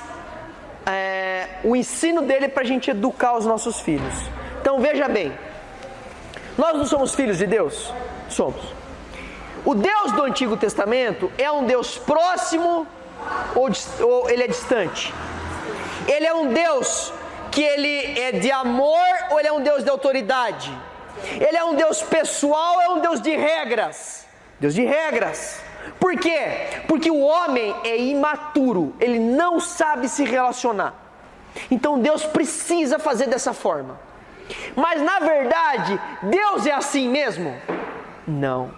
Speaker 1: o ensino dele pra gente educar os nossos filhos. Então veja bem, nós não somos filhos de Deus? Somos. O Deus do Antigo Testamento é um Deus próximo ou ele é distante? Ele é um Deus que ele é de amor ou ele é um Deus de autoridade? Ele é um Deus pessoal ou é um Deus de regras? Deus de regras. Por quê? Porque o homem é imaturo, ele não sabe se relacionar. Então Deus precisa fazer dessa forma. Mas na verdade, Deus é assim mesmo? Não.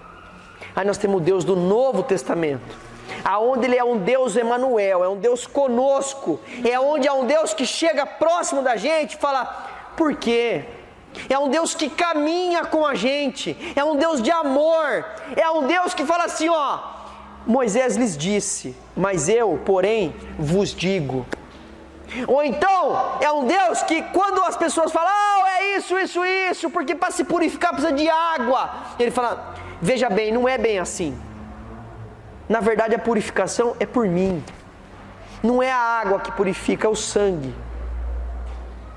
Speaker 1: Aí nós temos o Deus do Novo Testamento, aonde ele é um Deus Emmanuel, é um Deus conosco, é onde é um Deus que chega próximo da gente e fala, por quê? É um Deus que caminha com a gente, é um Deus de amor, é um Deus que fala assim, ó, Moisés lhes disse, mas eu, porém, vos digo. Ou então, é um Deus que quando as pessoas falam, é isso, porque para se purificar precisa de água, ele fala, veja bem, não é bem assim. Na verdade a purificação é por mim. Não é a água que purifica, é o sangue.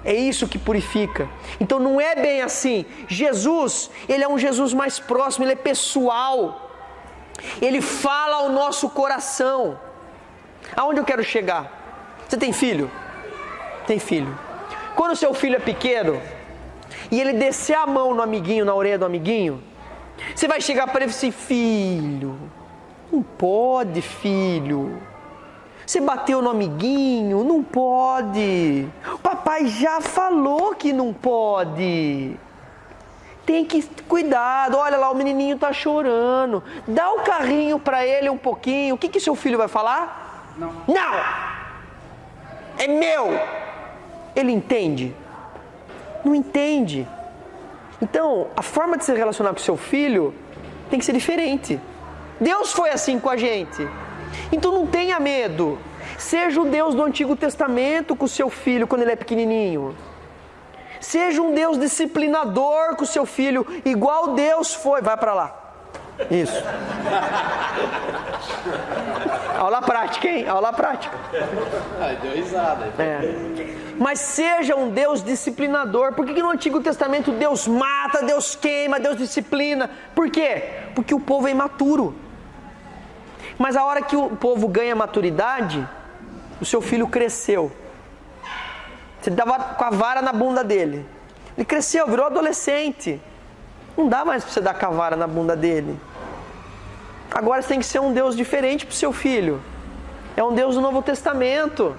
Speaker 1: É isso que purifica. Então não é bem assim. Jesus, ele é um Jesus mais próximo, ele é pessoal. Ele fala ao nosso coração. Aonde eu quero chegar? Você tem filho? Tem filho. Quando o seu filho é pequeno e ele descer a mão no amiguinho, na orelha do amiguinho, você vai chegar para ele e assim, filho, não pode, filho. Você bateu no amiguinho, não pode. O papai já falou que não pode. Tem que cuidar. Olha lá, o menininho tá chorando. Dá o carrinho para ele um pouquinho. O que seu filho vai falar? Não. É meu. Ele entende? Não entende. Então, a forma de se relacionar com seu filho tem que ser diferente. Deus foi assim com a gente. Então não tenha medo. Seja o Deus do Antigo Testamento com o seu filho quando ele é pequenininho. Seja um Deus disciplinador com o seu filho, igual Deus foi. Vai para lá. Isso. Aula prática, hein? Aula prática.
Speaker 4: Deu risada.
Speaker 1: Mas seja um Deus disciplinador. Por que no Antigo Testamento Deus mata, Deus queima, Deus disciplina? Por quê? Porque o povo é imaturo. Mas a hora que o povo ganha maturidade, o seu filho cresceu. Você dava com a vara na bunda dele. Ele cresceu, virou adolescente. Não dá mais para você dar com a vara na bunda dele. Agora você tem que ser um Deus diferente para o seu filho. É um Deus do Novo Testamento.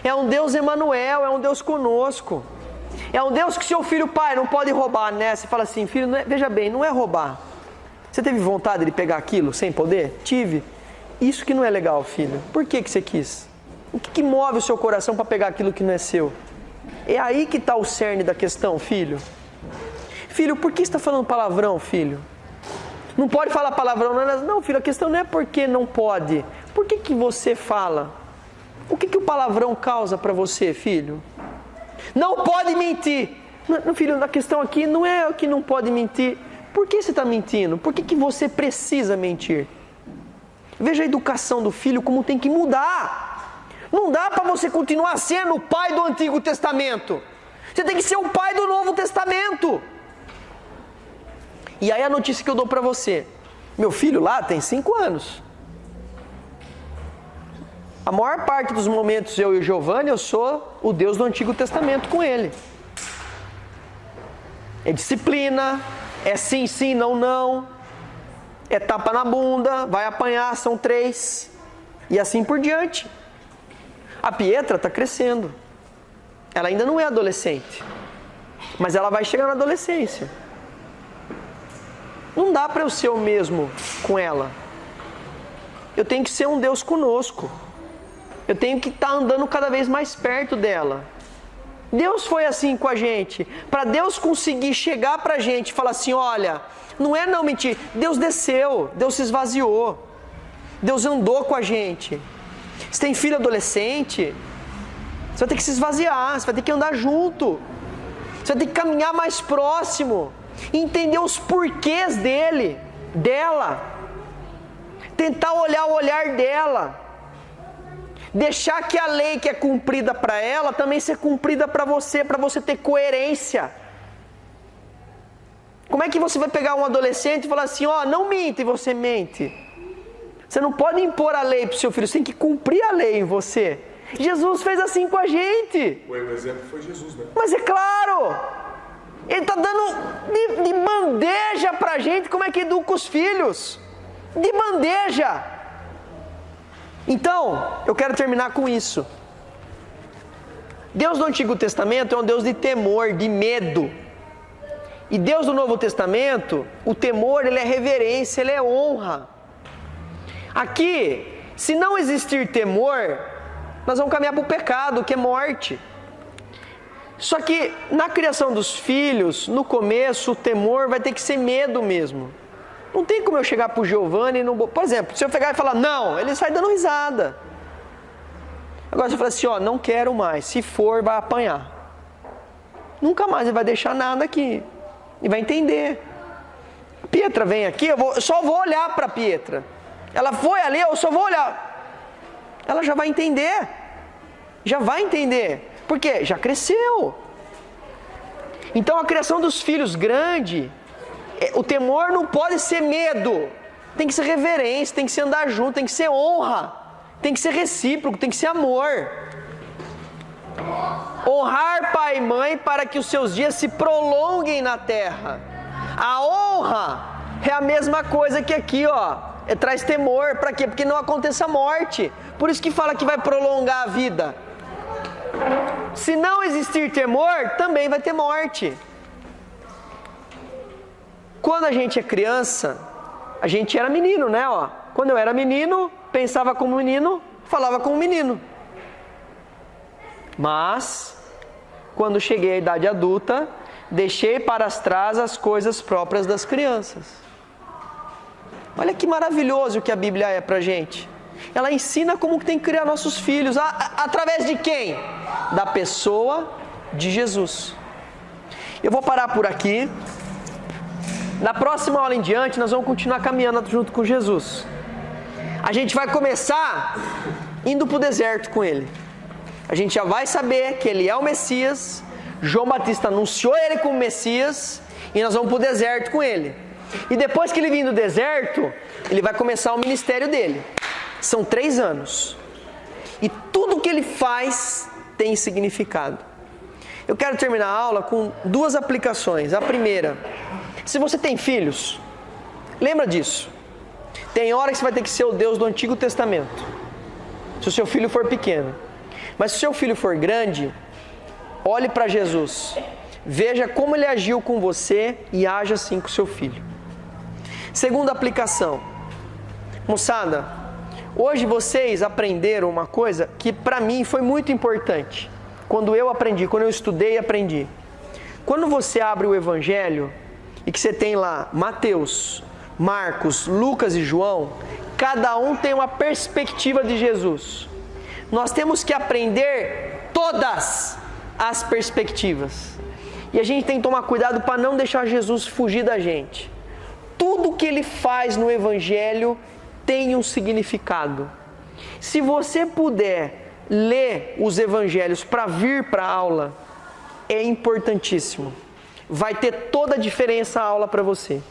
Speaker 1: É um Deus Emmanuel, é um Deus conosco. É um Deus que seu filho, pai, não pode roubar, né? Você fala assim, filho, veja bem, não é roubar. Você teve vontade de pegar aquilo sem poder? Tive. Isso que não é legal, filho. Por que você quis? O que move o seu coração para pegar aquilo que não é seu? É aí que está o cerne da questão, filho. Filho, por que você está falando palavrão, filho? Não pode falar palavrão. Não, filho, a questão não é porque não pode. Por que você fala? O que o palavrão causa para você, filho? Não pode mentir. Não, filho, a questão aqui não é que não pode mentir. Por que você está mentindo? Por que você precisa mentir? Veja a educação do filho como tem que mudar. Não dá para você continuar sendo o pai do Antigo Testamento. Você tem que ser o pai do Novo Testamento. E aí a notícia que eu dou para você. Meu filho lá tem 5 anos. A maior parte dos momentos eu e o Giovanni, eu sou o Deus do Antigo Testamento com ele. É disciplina, é sim, sim, não, não. É tapa na bunda, vai apanhar, são 3. E assim por diante. A Pietra está crescendo. Ela ainda não é adolescente. Mas ela vai chegar na adolescência. Não dá para eu ser o mesmo com ela. Eu tenho que ser um Deus conosco. Eu tenho que estar andando cada vez mais perto dela. Deus foi assim com a gente. Para Deus conseguir chegar para a gente e falar assim, olha, não é não mentir. Deus desceu, Deus se esvaziou. Deus andou com a gente. Você tem filho adolescente, você vai ter que se esvaziar, você vai ter que andar junto. Você vai ter que caminhar mais próximo. Entender os porquês dela. Tentar olhar o olhar dela. Deixar que a lei que é cumprida para ela também ser cumprida para você ter coerência. Como é que você vai pegar um adolescente e falar assim, ó, não minta, e você mente? Você não pode impor a lei para o seu filho, você tem que cumprir a lei em você. Jesus fez assim com a gente.
Speaker 5: O exemplo foi Jesus, né?
Speaker 1: Mas é claro, Ele está dando de bandeja para a gente como é que educa os filhos. De bandeja. Então, eu quero terminar com isso. Deus do Antigo Testamento é um Deus de temor, de medo. E Deus do Novo Testamento, o temor, ele é reverência, ele é honra. Aqui, se não existir temor, nós vamos caminhar para o pecado, que é morte. Só que na criação dos filhos, no começo, o temor vai ter que ser medo mesmo. Não tem como eu chegar para o Giovanni, por exemplo, se eu pegar e falar não, ele sai dando risada. Agora se eu falar assim, ó, não quero mais, se for vai apanhar. Nunca mais ele vai deixar nada aqui. E vai entender. A Pietra vem aqui, eu só vou olhar para a Pietra. Ela foi ali, eu só vou olhar. Ela já vai entender. Já vai entender. Por quê? Já cresceu. Então a criação dos filhos grande, o temor não pode ser medo. Tem que ser reverência, tem que ser andar junto, tem que ser honra. Tem que ser recíproco, tem que ser amor. Honrar pai e mãe para que os seus dias se prolonguem na terra. A honra é a mesma coisa que aqui, ó. Traz temor, para quê? Porque não aconteça morte. Por isso que fala que vai prolongar a vida. Se não existir temor, também vai ter morte. Quando a gente é criança, a gente era menino, né? Ó. Quando eu era menino, pensava como menino, falava como menino. Mas, quando cheguei à idade adulta, deixei para trás as coisas próprias das crianças. Olha que maravilhoso que a Bíblia é pra gente. Ela ensina como que tem que criar nossos filhos. Através de quem? Da pessoa de Jesus. Eu vou parar por aqui. Na próxima aula em diante, nós vamos continuar caminhando junto com Jesus. A gente vai começar indo para o deserto com ele. A gente já vai saber que ele é o Messias. João Batista anunciou ele como Messias. E nós vamos para o deserto com ele. E depois que ele vir do deserto, ele vai começar o ministério dele. São 3 anos. E tudo que ele faz tem significado. Eu quero terminar a aula com 2 aplicações. A primeira, se você tem filhos, lembra disso. Tem hora que você vai ter que ser o Deus do Antigo Testamento, se o seu filho for pequeno. Mas se o seu filho for grande, olhe para Jesus. Veja como ele agiu com você e age assim com o seu filho. Segunda aplicação. Moçada, hoje vocês aprenderam uma coisa que para mim foi muito importante. Quando eu aprendi, quando eu estudei e aprendi. Quando você abre o Evangelho e que você tem lá Mateus, Marcos, Lucas e João, cada um tem uma perspectiva de Jesus. Nós temos que aprender todas as perspectivas. E a gente tem que tomar cuidado para não deixar Jesus fugir da gente. Tudo que ele faz no Evangelho tem um significado. Se você puder ler os Evangelhos para vir para a aula, é importantíssimo. Vai ter toda a diferença a aula para você.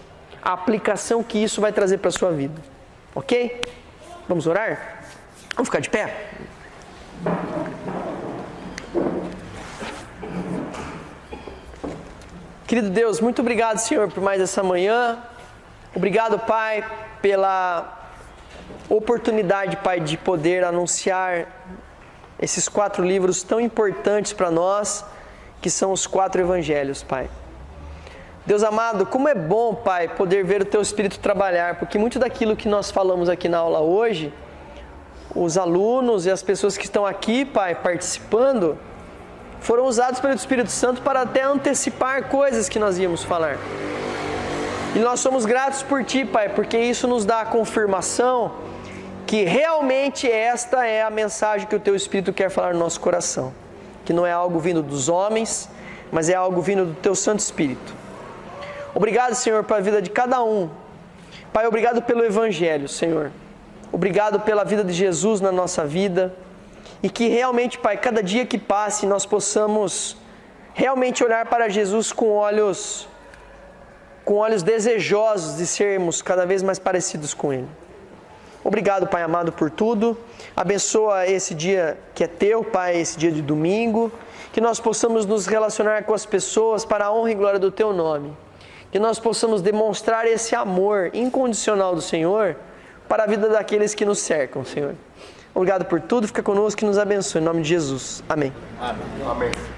Speaker 1: A aplicação que isso vai trazer para a sua vida. Ok? Vamos orar? Vamos ficar de pé? Querido Deus, muito obrigado, Senhor, por mais essa manhã. Obrigado, Pai, pela oportunidade, Pai, de poder anunciar esses 4 livros tão importantes para nós, que são os 4 evangelhos, Pai. Deus amado, como é bom, Pai, poder ver o Teu Espírito trabalhar, porque muito daquilo que nós falamos aqui na aula hoje, os alunos e as pessoas que estão aqui, Pai, participando, foram usados pelo Espírito Santo para até antecipar coisas que nós íamos falar. E nós somos gratos por Ti, Pai, porque isso nos dá a confirmação que realmente esta é a mensagem que o Teu Espírito quer falar no nosso coração. Que não é algo vindo dos homens, mas é algo vindo do Teu Santo Espírito. Obrigado, Senhor, pela vida de cada um. Pai, obrigado pelo Evangelho, Senhor. Obrigado pela vida de Jesus na nossa vida. E que realmente, Pai, cada dia que passe, nós possamos realmente olhar para Jesus com olhos desejosos de sermos cada vez mais parecidos com Ele. Obrigado, Pai amado, por tudo. Abençoa esse dia que é Teu, Pai, esse dia de domingo. Que nós possamos nos relacionar com as pessoas para a honra e glória do Teu nome. Que nós possamos demonstrar esse amor incondicional do Senhor para a vida daqueles que nos cercam, Senhor. Obrigado por tudo, fica conosco e nos abençoe. Em nome de Jesus. Amém.
Speaker 4: Amém.
Speaker 5: Amém.